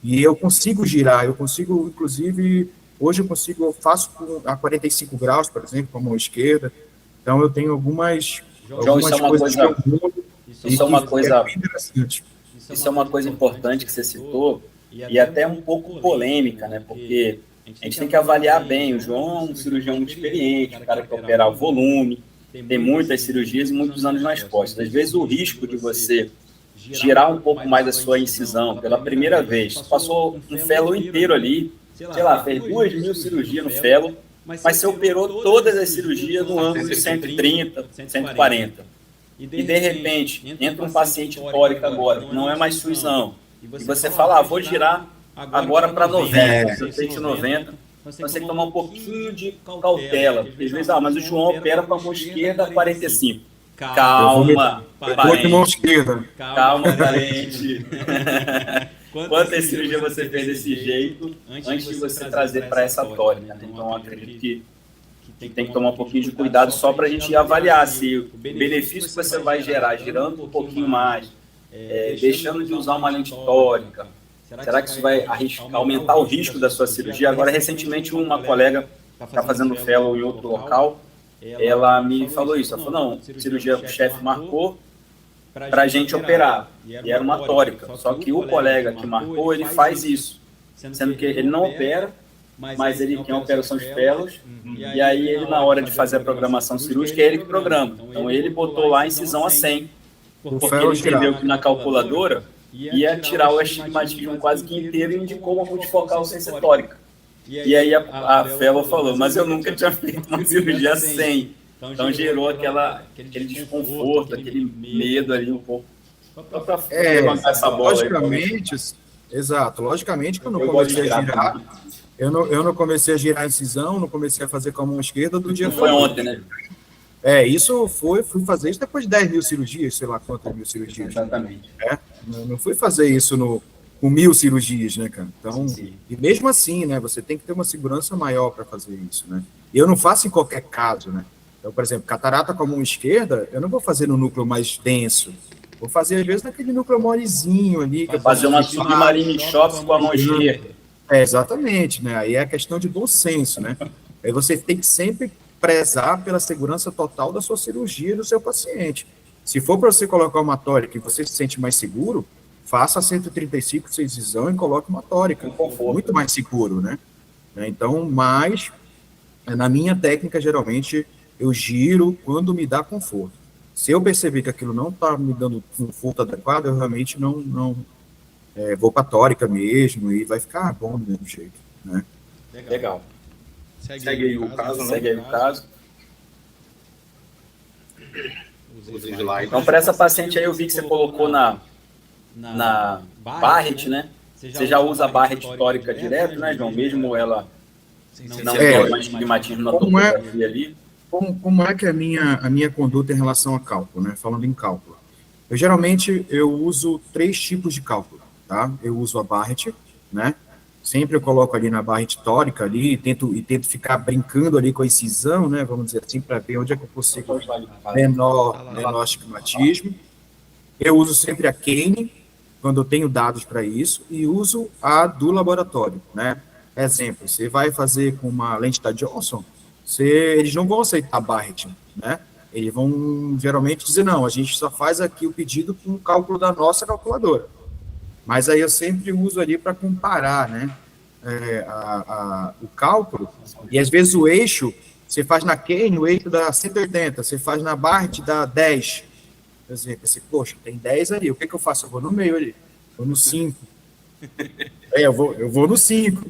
e eu consigo girar, eu consigo, inclusive, hoje eu faço a 45 graus, por exemplo, com a mão esquerda. Então, eu tenho algumas coisas que eu mudo. Isso é uma coisa bem interessante. Isso é uma coisa importante que você citou, e até um pouco polêmica, né? Porque a gente tem que avaliar bem. O João é um cirurgião muito experiente, um cara que opera o volume, tem muitas cirurgias e muitos anos nas costas. Às vezes, o risco de você girar um pouco mais a sua incisão pela primeira vez, você passou um fellow inteiro ali, sei lá, fez 2.000 cirurgias no fellow, mas você operou todas as cirurgias no ângulo de 130, 140. E, de repente, entra um paciente tórico agora, que não é mais suizão, e você fala, vou girar agora para 90, 190, você tem que tomar um pouquinho de cautela, porque às vezes, mas o João opera com a mão esquerda 45. Calma, parente. Calma, parente. Quantas cirurgias você fez desse jeito antes de você trazer para essa tórica? Então, acredito que tem que tomar um pouquinho de cuidado só para a gente avaliar se o benefício que você vai gerar girando um pouquinho mais, deixando de usar uma lente tórica, será que isso vai aumentar o risco da sua cirurgia? Agora, recentemente, uma colega está fazendo fellow em outro local, ela me falou isso, ela falou, não, cirurgia o chefe marcou para a gente operar, e era uma tórica, só que o colega que marcou, ele faz isso, sendo que ele não opera, mas quem opera são os fellows, e aí ele, na hora de fazer a programação cirúrgica, é ele que programa. Então, ele botou lá a incisão a 100, porque ele entendeu que na calculadora ia tirar o astigmatismo quase que inteiro e indicou uma multifocal sem ser tórica. E aí a fellow falou, mas eu nunca tinha feito uma cirurgia a 100. Então, gerou aquele desconforto, aquele medo ali um pouco. Só para levantar essa bola. Logicamente, exato. Logicamente que eu não comecei a girar... Eu não comecei a girar a incisão, não comecei a fazer com a mão esquerda do dia. Foi ontem, né? Isso fui fazer isso depois de 10.000 cirurgias, sei lá quantas mil cirurgias. Exatamente. Não fui fazer isso com 1.000 cirurgias, né, cara? Então, sim. E mesmo assim, né, você tem que ter uma segurança maior para fazer isso, né? E eu não faço em qualquer caso, né? Então, por exemplo, catarata com a mão esquerda, eu não vou fazer no núcleo mais denso. Vou fazer, às vezes, naquele núcleo molezinho ali. Fazer uma submarine shops com a mão esquerda. Exatamente, né? Aí é a questão de bom senso, né? Aí você tem que sempre prezar pela segurança total da sua cirurgia e do seu paciente. Se for para você colocar uma tórica e você se sente mais seguro, faça a 135 sem incisão e coloque uma tórica. Muito mais seguro, né? Então, mas, na minha técnica, geralmente, eu giro quando me dá conforto. Se eu perceber que aquilo não está me dando conforto adequado, eu realmente não vou para a tórica mesmo e vai ficar bom do mesmo jeito, né? Legal. Segue aí o caso, né? Segue aí o caso. Os slides. Então, para essa paciente aí, eu vi que você colocou na Barrett, né? Você já usa a Barrett tórica direto, né, João? Mesmo ela não tem mais estigmatismo na topografia ali. Como é que é a minha conduta em relação a cálculo, né? Falando em cálculo. Geralmente, eu uso 3 tipos de cálculo. Tá? Eu uso a Barrett, né? Sempre eu coloco ali na Barrett tórica ali e tento ficar brincando ali com a incisão, né? Vamos dizer assim, para ver onde é que eu consigo menor estigmatismo. Eu uso sempre a Kane, quando eu tenho dados para isso, e uso a do laboratório, né? Exemplo, você vai fazer com uma lente da Johnson, eles não vão aceitar a Barrett, né? Eles vão geralmente dizer, não, a gente só faz aqui o pedido com o cálculo da nossa calculadora. Mas aí eu sempre uso ali para comparar, né, o cálculo, e às vezes o eixo, você faz na Kane, o eixo dá 180, você faz na Barrett, dá 10. Por exemplo, assim, poxa, tem 10 ali, o que eu faço? Eu vou no meio ali, vou no 5. Eu vou no 5.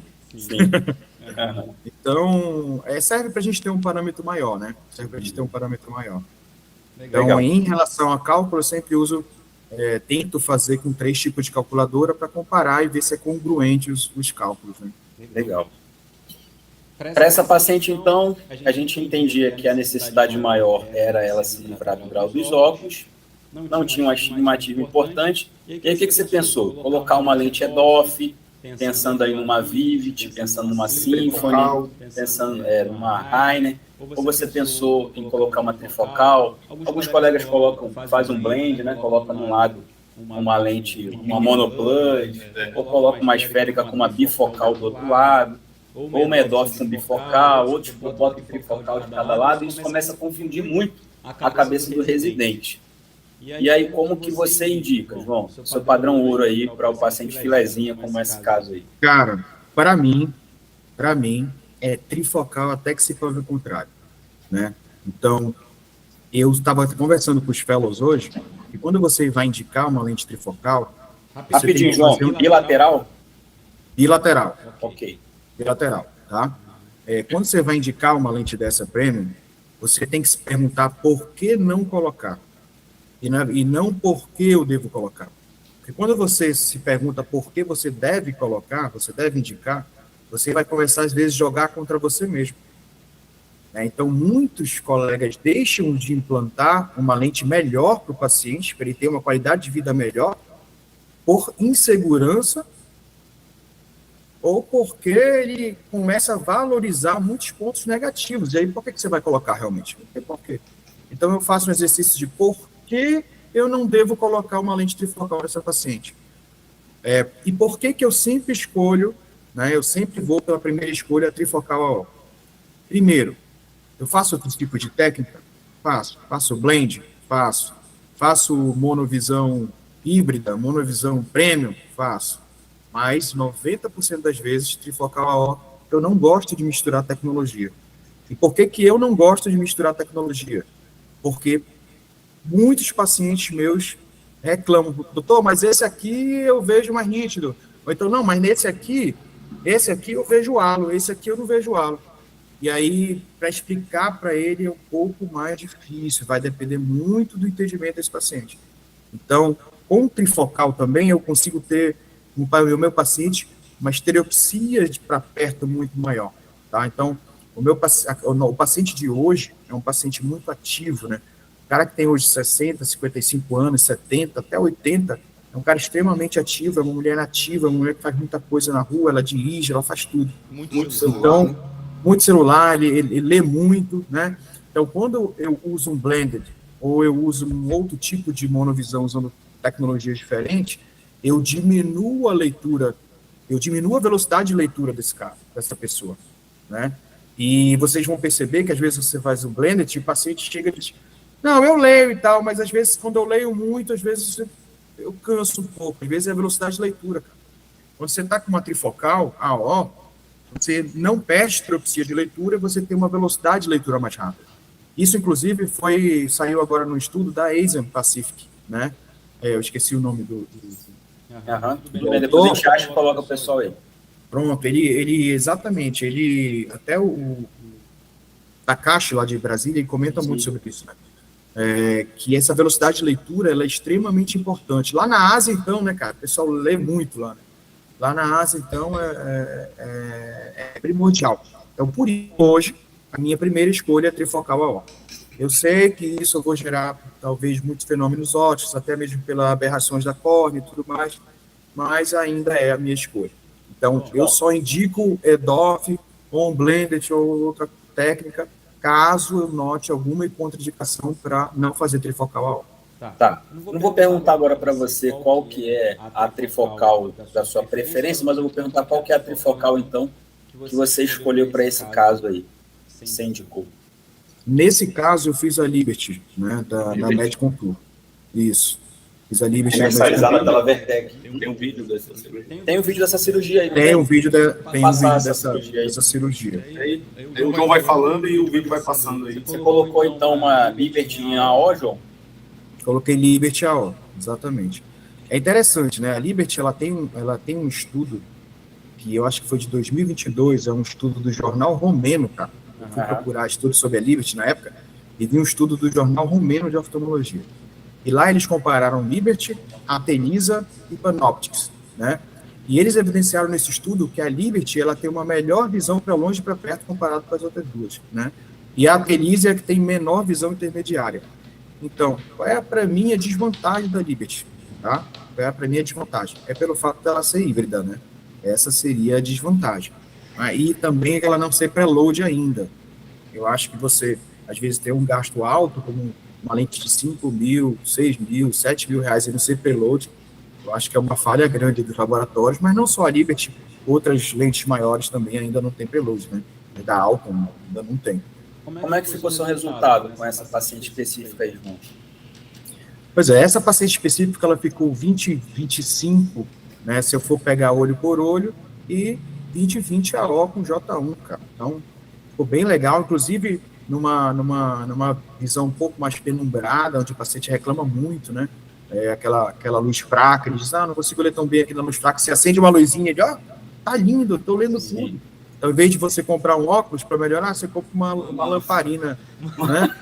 Então, serve para a gente ter um parâmetro maior, né? Então, legal. Em relação a cálculo, eu sempre uso... tento fazer com 3 tipos de calculadora para comparar e ver se é congruente os cálculos. Né? Legal. Para essa paciente, então, a gente entendia que a necessidade maior era ela se livrar do grau dos óculos, não tinha um astigmatismo importante. E aí, o que você pensou? Colocar uma lente EDOF, pensando aí numa Vivid, pensando numa Symphony, pensando numa Rainer, ou você pensou em colocar uma trifocal? Alguns colegas fazem um blend, né? Colocam num lado uma lente, uma monoplush, ou colocam uma esférica com uma bifocal do outro lado, ou uma EDOF com bifocal, outros botam trifocal de cada lado, e isso começa a confundir muito a cabeça do residente. E aí, como que você indica, João, seu padrão ouro aí para o paciente filezinha, como esse caso aí? Cara, para mim, é trifocal até que se prove o contrário, né? Então, eu estava conversando com os fellows hoje, e quando você vai indicar uma lente trifocal... Rapidinho, João, bilateral? Bilateral. Ok. Bilateral, tá? Quando você vai indicar uma lente dessa premium, você tem que se perguntar por que não colocar. E não por que eu devo colocar. Porque quando você se pergunta por que você deve colocar, você deve indicar, você vai começar, às vezes, a jogar contra você mesmo. Então, muitos colegas deixam de implantar uma lente melhor para o paciente, para ele ter uma qualidade de vida melhor, por insegurança ou porque ele começa a valorizar muitos pontos negativos. E aí, por que você vai colocar realmente? Por quê? Então, eu faço um exercício de por que eu não devo colocar uma lente trifocal nessa paciente. E por que eu sempre escolho, né, eu sempre vou pela primeira escolha, a trifocal AO. Primeiro, eu faço outro tipo de técnica? Faço blend? Faço monovisão híbrida, monovisão premium? Faço. Mas 90% das vezes, trifocal AO, eu não gosto de misturar tecnologia. E por que eu não gosto de misturar tecnologia? Porque muitos pacientes meus reclamam, doutor, mas esse aqui eu vejo mais nítido. Ou então, não, mas esse aqui eu vejo halo, esse aqui eu não vejo halo. E aí, para explicar para ele é um pouco mais difícil, vai depender muito do entendimento desse paciente. Então, com o trifocal também, eu consigo ter o meu paciente uma estereopsia para perto muito maior. Tá? Então, o paciente de hoje é um paciente muito ativo, né? O cara que tem hoje 60, 55 anos, 70, até 80, é um cara extremamente ativo, é uma mulher ativa, é uma mulher que faz muita coisa na rua, ela dirige, ela faz tudo. Muito celular, então, né? Muito celular, ele lê muito, né? Então, quando eu uso um blended, ou eu uso um outro tipo de monovisão usando tecnologias diferentes, eu diminuo a leitura, eu diminuo a velocidade de leitura dessa pessoa, né? E vocês vão perceber que às vezes você faz um blended e o paciente chega e diz, não, eu leio e tal, mas às vezes quando eu leio muito, às vezes eu canso um pouco, às vezes é a velocidade de leitura. Quando você está com uma trifocal, AO, você não perde estereopsia de leitura e você tem uma velocidade de leitura mais rápida. Isso, inclusive, saiu agora no estudo da Asian Pacific, né? Eu esqueci o nome do Tudo bem, depois a gente acha e coloca o pessoal aí. Pronto, exatamente, até o Takashi lá de Brasília, ele comenta muito sobre isso, né? Que essa velocidade de leitura, ela é extremamente importante. Lá na Ásia, então, né, cara, o pessoal lê muito lá, né? Lá na Ásia, então, é primordial. Então, por isso, hoje, a minha primeira escolha é trifocal AO. Eu sei que isso eu vou gerar, talvez, muitos fenômenos ópticos, até mesmo pelas aberrações da córnea e tudo mais, mas ainda é a minha escolha. Então, eu só indico EDOF, ou um blended, ou outra técnica, caso eu note alguma contraindicação para não fazer trifocal AO. Tá. Não vou perguntar agora para você qual que é a trifocal da sua preferência, mas eu vou perguntar qual que é a trifocal, então, que você escolheu para esse caso aí, que você indicou. Nesse caso, eu fiz a Liberty, né, da Medicon Tour. Isso. Fiz a Liberty. Comercializada pela Vertec. Tem um vídeo dessa cirurgia. Tem um vídeo dessa cirurgia aí. Tem um vídeo dessa cirurgia. Aí o João vai falando e o vídeo vai passando aí. Você colocou, então, uma Liberty em AO, João? Coloquei Liberty AO, exatamente. É interessante, né? A Liberty, ela tem um estudo que eu acho que foi de 2022, é um estudo do jornal romeno, cara. Eu fui procurar estudos sobre a Liberty na época, e vi um estudo do jornal romeno de oftalmologia. E lá eles compararam Liberty, Atelisa e Panoptix, né? E eles evidenciaram nesse estudo que a Liberty, ela tem uma melhor visão para longe e para perto comparado com as outras duas, né? E a Atelisa é que tem menor visão intermediária. Então, qual é para mim a desvantagem da Liberty? Tá? Qual é para mim a desvantagem? É pelo fato dela ser híbrida, né? Essa seria a desvantagem. E também ela não ser preload ainda. Eu acho que você, às vezes, tem um gasto alto, como uma lente de 5 mil, 6 mil, 7 mil reais e não ser preload. Eu acho que é uma falha grande dos laboratórios, mas não só a Liberty, outras lentes maiores também ainda não tem preload, né? Da Alcon ainda não tem. Como é que ficou seu resultado com essa paciente específica aí, João? Pois é, essa paciente específica, ela ficou 20, 25, né, se eu for pegar olho por olho, e 20, 20 AO com J1, cara. Então, ficou bem legal, inclusive numa visão um pouco mais penumbrada, onde o paciente reclama muito, né, aquela luz fraca, ele diz, não consigo ler tão bem aqui na luz fraca, você acende uma luzinha, ele, tá lindo, eu tô lendo tudo. Então, ao invés de você comprar um óculos para melhorar, você compra uma lamparina, né?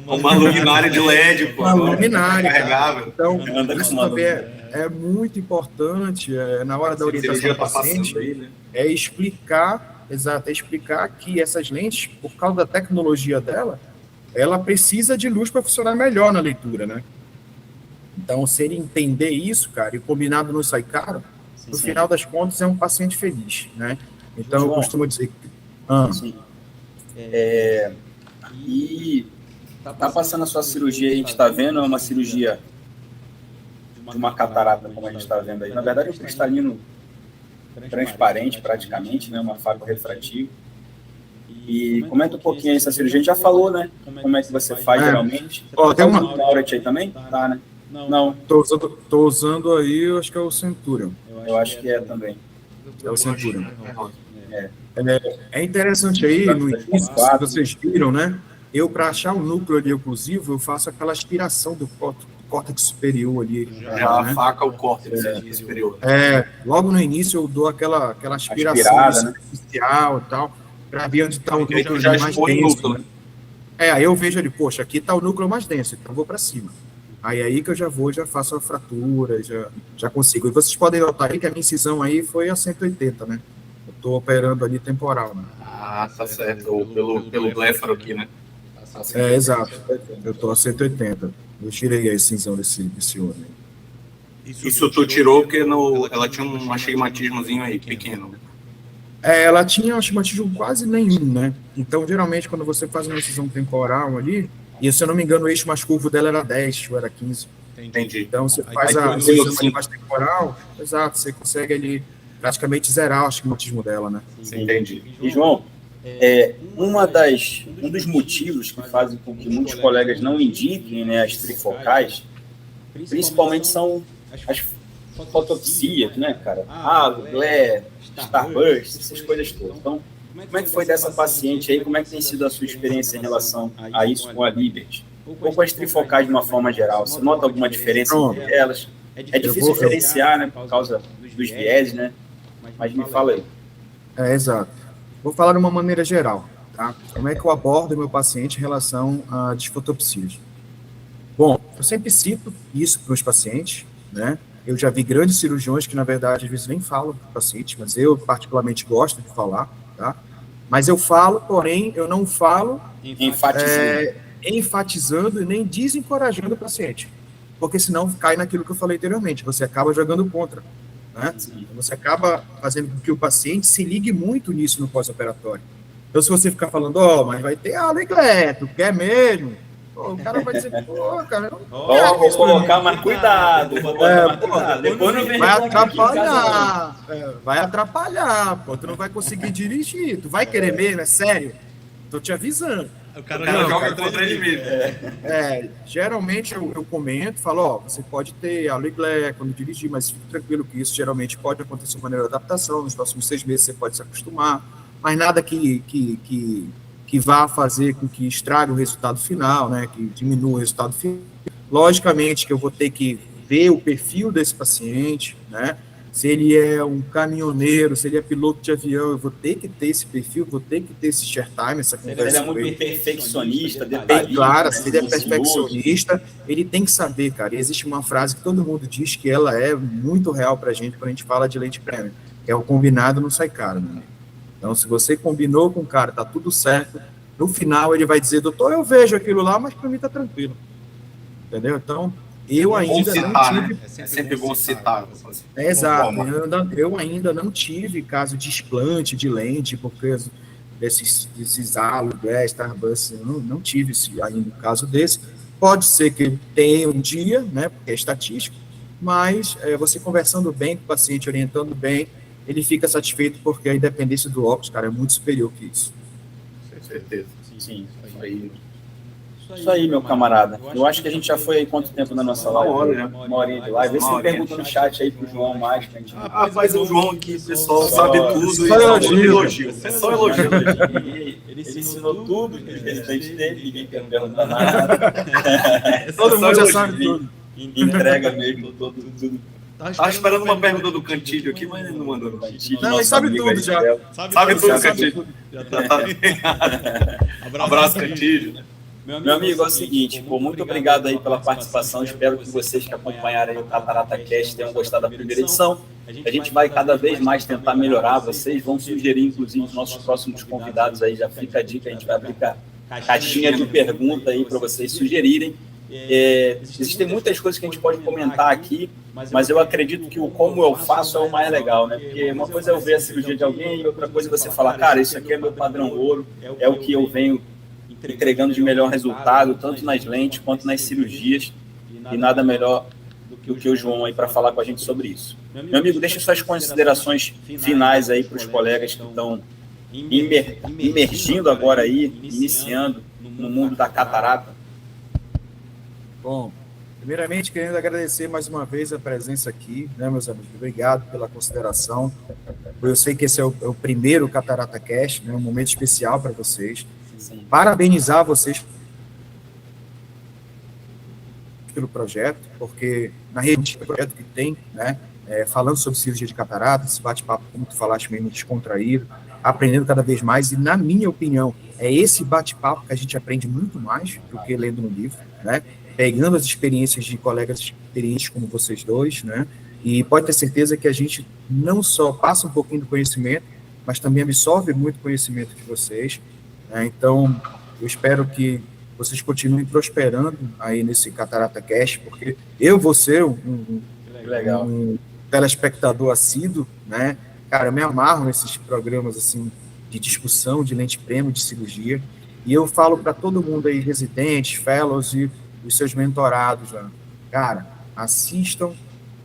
Uma luminária de LED, pô. Uma luminária carregável. Então, isso também é muito importante na hora da orientação do paciente, aí, né? explicar que essas lentes, por causa da tecnologia dela, ela precisa de luz para funcionar melhor na leitura, né? Então, se ele entender isso, cara, e combinado não sai caro, no final das contas é um paciente feliz, né? Então, eu costumo dizer que... E tá passando a sua cirurgia, a gente está vendo, é uma cirurgia de uma catarata, como a gente está vendo aí. Na verdade, é um cristalino transparente, praticamente, né? Uma fábrica refrativa. E comenta um pouquinho aí essa cirurgia. A gente já falou, né? Como é que você faz, geralmente. Tem uma Auret aí também? Tá, né? Não. Tô usando aí, eu acho que é o Centurion. Eu acho que é também. É o Centurion. É interessante aí, no início, se vocês viram, né? Eu, para achar o núcleo ali oclusivo, eu faço aquela aspiração do córtex superior ali. Já né? Faca o córtex superior. Logo no início eu dou aquela aspiração superficial, né? E tal, para ver onde está o núcleo mais denso. Né? Aí eu vejo ali, poxa, aqui está o núcleo mais denso, então eu vou para cima. Aí que eu já faço a fratura, já consigo. E vocês podem notar aí que a minha incisão aí foi a 180, né? Eu estou operando ali temporal, né? Tá certo. Pelo bléfaro aqui, né? Exato. Eu estou a 180. Eu tirei a extensão desse olho. Isso tu tirou porque ela tinha um astigmatismozinho aí, pequeno. Ela tinha um astigmatismo quase nenhum, né? Então, geralmente, quando você faz uma incisão temporal ali, e se eu não me engano, o eixo mais curvo dela era 10, ou era 15. Entendi. Então, você faz a incisão mais temporal, exato, você consegue ali praticamente zerar o astigmatismo dela, né? Entendi. E, João, um dos motivos que fazem com que muitos colegas não indiquem, né, as trifocais, principalmente são as fotopsias, né, cara? Glare, Starburst, essas coisas todas. Então, como é que foi dessa paciente aí? Como é que tem sido a sua experiência em relação a isso com a Liberty? Ou com as trifocais de uma forma geral? Você nota alguma diferença entre elas? É difícil diferenciar, né, por causa dos vieses, né? Mas me fala aí. Exato. Vou falar de uma maneira geral, tá? Como é que eu abordo o meu paciente em relação a disfotopsias? Bom, eu sempre cito isso para os pacientes, né? Eu já vi grandes cirurgiões que, na verdade, às vezes nem falam para o paciente, mas eu particularmente gosto de falar, tá? Mas eu falo, porém, eu não falo enfatizando e nem desencorajando o paciente, porque senão cai naquilo que eu falei anteriormente, você acaba jogando contra, né? Você acaba fazendo com que o paciente se ligue muito nisso no pós-operatório. Então, se você ficar falando, mas vai ter aula, tu quer mesmo? O cara vai dizer, cara, não vou colocar mais cuidado. Depois não vem vai atrapalhar, tu não vai conseguir dirigir, tu vai querer mesmo, é sério? Tô te avisando. O cara joga contra ele mesmo. Geralmente eu comento, falo, você pode ter aula inglês quando dirigir, mas fique tranquilo que isso geralmente pode acontecer de maneira de adaptação, nos próximos 6 meses você pode se acostumar, mas nada que vá fazer com que estrague o resultado final, né, que diminua o resultado final. Logicamente que eu vou ter que ver o perfil desse paciente, né, se ele é um caminhoneiro, se ele é piloto de avião, eu vou ter que ter esse perfil, vou ter que ter esse share time, essa conversa. Ele é muito perfeccionista, claro, se ele é perfeccionista, ele tem que saber, cara, e existe uma frase que todo mundo diz que ela é muito real pra gente quando a gente fala de lente premium, que é o combinado não sai caro, né? Então, se você combinou com o cara, tá tudo certo, no final ele vai dizer, doutor, eu vejo aquilo lá, mas para mim tá tranquilo. entendeu? Então, eu ainda não tive... É sempre bom citar. Exato, eu ainda não tive caso de explante de lente, porque desses halos, Starbucks, não tive ainda um caso desse. Pode ser que tenha um dia, né, porque é estatístico, mas você conversando bem com o paciente, orientando bem, ele fica satisfeito, porque a independência do óculos, cara, é muito superior que isso. Com certeza. Sim, isso aí, meu camarada. Eu acho que a gente já foi aí quanto tempo na nossa live? Uma horinha de live. Vê se você pergunta no chat aí pro João mais. Que a gente... Rapaz, o João aqui, o pessoal sabe tudo. Só elogio. É só elogio. Ele ensinou tudo que os residentes dele, ninguém quer perguntar nada. Todo mundo já sabe tudo. Entrega mesmo, tudo. Tava esperando uma pergunta do Cantilho aqui, mas ele não mandou. Não, ele sabe tudo já. Sabe tudo, Cantilho. Abraço, Cantilho. Meu amigo, é o seguinte, muito obrigado aí pela participação. Espero que vocês que acompanharam aí o Catarata Cast tenham gostado da primeira edição. A gente vai cada vez mais tentar melhorar. Vocês vão sugerir, inclusive, os nossos próximos convidados aí. Já fica a dica, a gente vai abrir caixinha de pergunta aí para vocês sugerirem. Existem muitas coisas que a gente pode comentar aqui, mas eu acredito que o como eu faço é o mais legal, né? Porque uma coisa é eu ver a cirurgia de alguém e outra coisa é você falar, cara, isso aqui é meu padrão ouro, é o que eu venho entregando de melhor resultado, tanto nas lentes quanto nas cirurgias, e nada melhor do que o João aí para falar com a gente sobre isso. Meu amigo, deixa suas considerações finais aí para os colegas que estão imergindo agora aí, iniciando no mundo da catarata. Bom, primeiramente querendo agradecer mais uma vez a presença aqui, né, meus amigos? Obrigado pela consideração. Eu sei que esse é o primeiro Catarata Cast, né, um momento especial para vocês. Sim. Parabenizar vocês pelo projeto, porque na rede do projeto que tem, né, falando sobre cirurgia de catarata, esse bate-papo, como tu falaste, meio descontraído, aprendendo cada vez mais, e na minha opinião, é esse bate-papo que a gente aprende muito mais do que lendo no livro, né, pegando as experiências de colegas experientes como vocês dois, né, e pode ter certeza que a gente não só passa um pouquinho do conhecimento, mas também absorve muito conhecimento de vocês, né, então eu espero que vocês continuem prosperando aí nesse Catarata Cast, porque eu vou ser um telespectador assíduo, né? Cara, eu me amarro nesses programas assim de discussão, de lente prêmio, de cirurgia, e eu falo para todo mundo aí, residentes, fellows e os seus mentorados, né? Cara, assistam,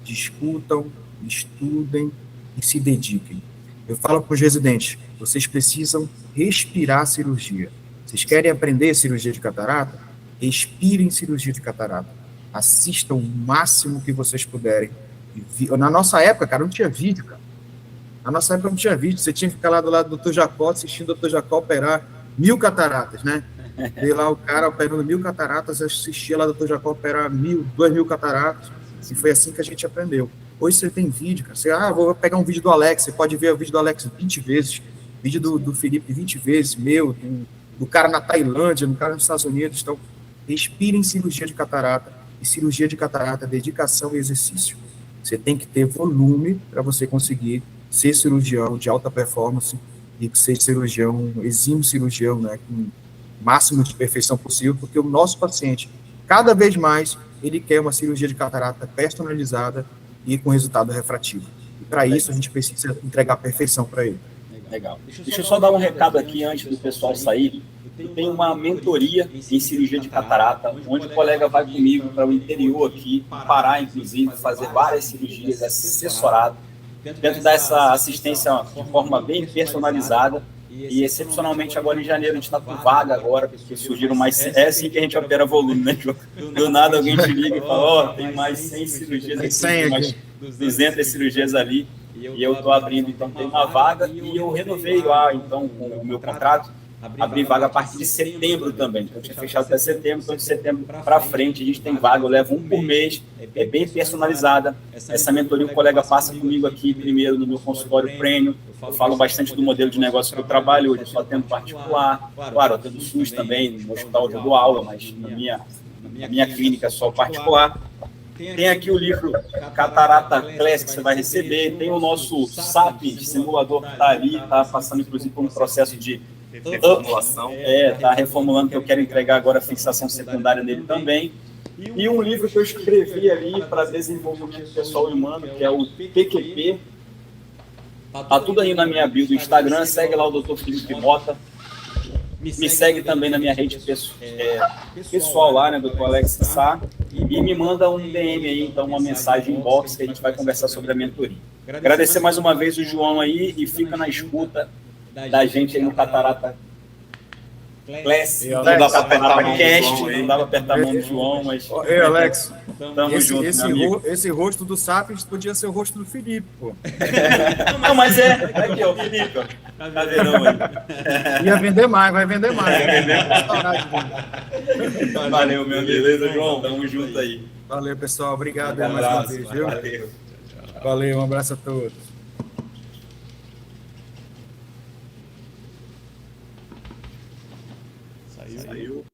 discutam, estudem e se dediquem. Eu falo para os residentes, vocês precisam respirar cirurgia. Vocês querem aprender cirurgia de catarata? Respirem cirurgia de catarata. Assistam o máximo que vocês puderem. Na nossa época, cara, não tinha vídeo, cara. Na nossa época não tinha vídeo. Você tinha que ficar lá do lado do Dr. Jacó, assistindo o Dr. Jacó operar 1000 cataratas, né? Ver lá o cara operando 1000 cataratas, assistia lá do Dr. Jacó operar 2000 cataratas. E foi assim que a gente aprendeu. Hoje você tem vídeo, cara. Você, vou pegar um vídeo do Alex. Você pode ver o vídeo do Alex 20 vezes. Vídeo do Felipe 20 vezes, meu, do cara na Tailândia, do cara nos Estados Unidos. Então, respirem cirurgia de catarata. E cirurgia de catarata é dedicação e exercício. Você tem que ter volume para você conseguir ser cirurgião de alta performance e ser cirurgião, exímio cirurgião, né, com o máximo de perfeição possível, porque o nosso paciente, cada vez mais, ele quer uma cirurgia de catarata personalizada e com resultado refrativo. E para isso, a gente precisa entregar perfeição para ele. Legal. Deixa eu só dar um recado aqui antes do pessoal sair. Eu tenho uma mentoria em cirurgia de catarata, onde o colega vai comigo para o interior aqui, Pará, inclusive, fazer várias cirurgias assessorado, tento dar essa assistência de forma bem personalizada. E, excepcionalmente, agora em janeiro, a gente está com vaga agora, porque surgiram mais... É assim que a gente opera volume, né, João? Do nada alguém te liga e fala, tem mais 100 cirurgias aqui, tem mais 200 cirurgias ali. E eu estou abrindo, então tem uma vaga, e eu renovei lá, então, com o meu contrato, abri vaga a partir de setembro também. Então, eu tinha fechado até setembro, então de setembro para frente a gente tem vaga, eu levo um por mês, é bem personalizada. Essa mentoria o colega passa comigo aqui primeiro no meu consultório premium. Eu falo bastante do modelo de negócio que eu trabalho hoje, eu só atendo particular, claro, eu atendo SUS também, no hospital eu dou aula, mas na minha clínica é só particular. Tem aqui o livro Catarata Classic que você vai receber, tem o nosso SAP simulador que está ali, está passando inclusive por um processo de reformulação. Está reformulando, que eu quero entregar agora a fixação secundária nele também. E um livro que eu escrevi ali para desenvolvimento pessoal e humano, que é o PQP. Tá tudo aí na minha bio do Instagram, segue lá o Dr. Felipe Mota. Me segue também na minha rede pessoal lá, né, Dr. Alex Sá. E me manda um DM aí, então uma mensagem inbox que a gente vai conversar sobre a mentoria. Agradecer mais uma vez o João aí e fica na escuta da gente aí no Catarata Class. Não dava para apertar a mão do João, não dava para apertar a mão do João, mas... Ei, Alex, tamo junto, meu amigo. esse rosto do Sapiens podia ser o rosto do Felipe, pô. Não, mas é. Aqui, ó, Felipe, ó. Caveirão aí. Ia vender mais, vai vender mais. Valeu, meu amigo. Beleza, João? Tamo junto aí. Valeu, pessoal. Obrigado Um mais uma vez, viu? Valeu. Valeu, um abraço a todos. Saiu.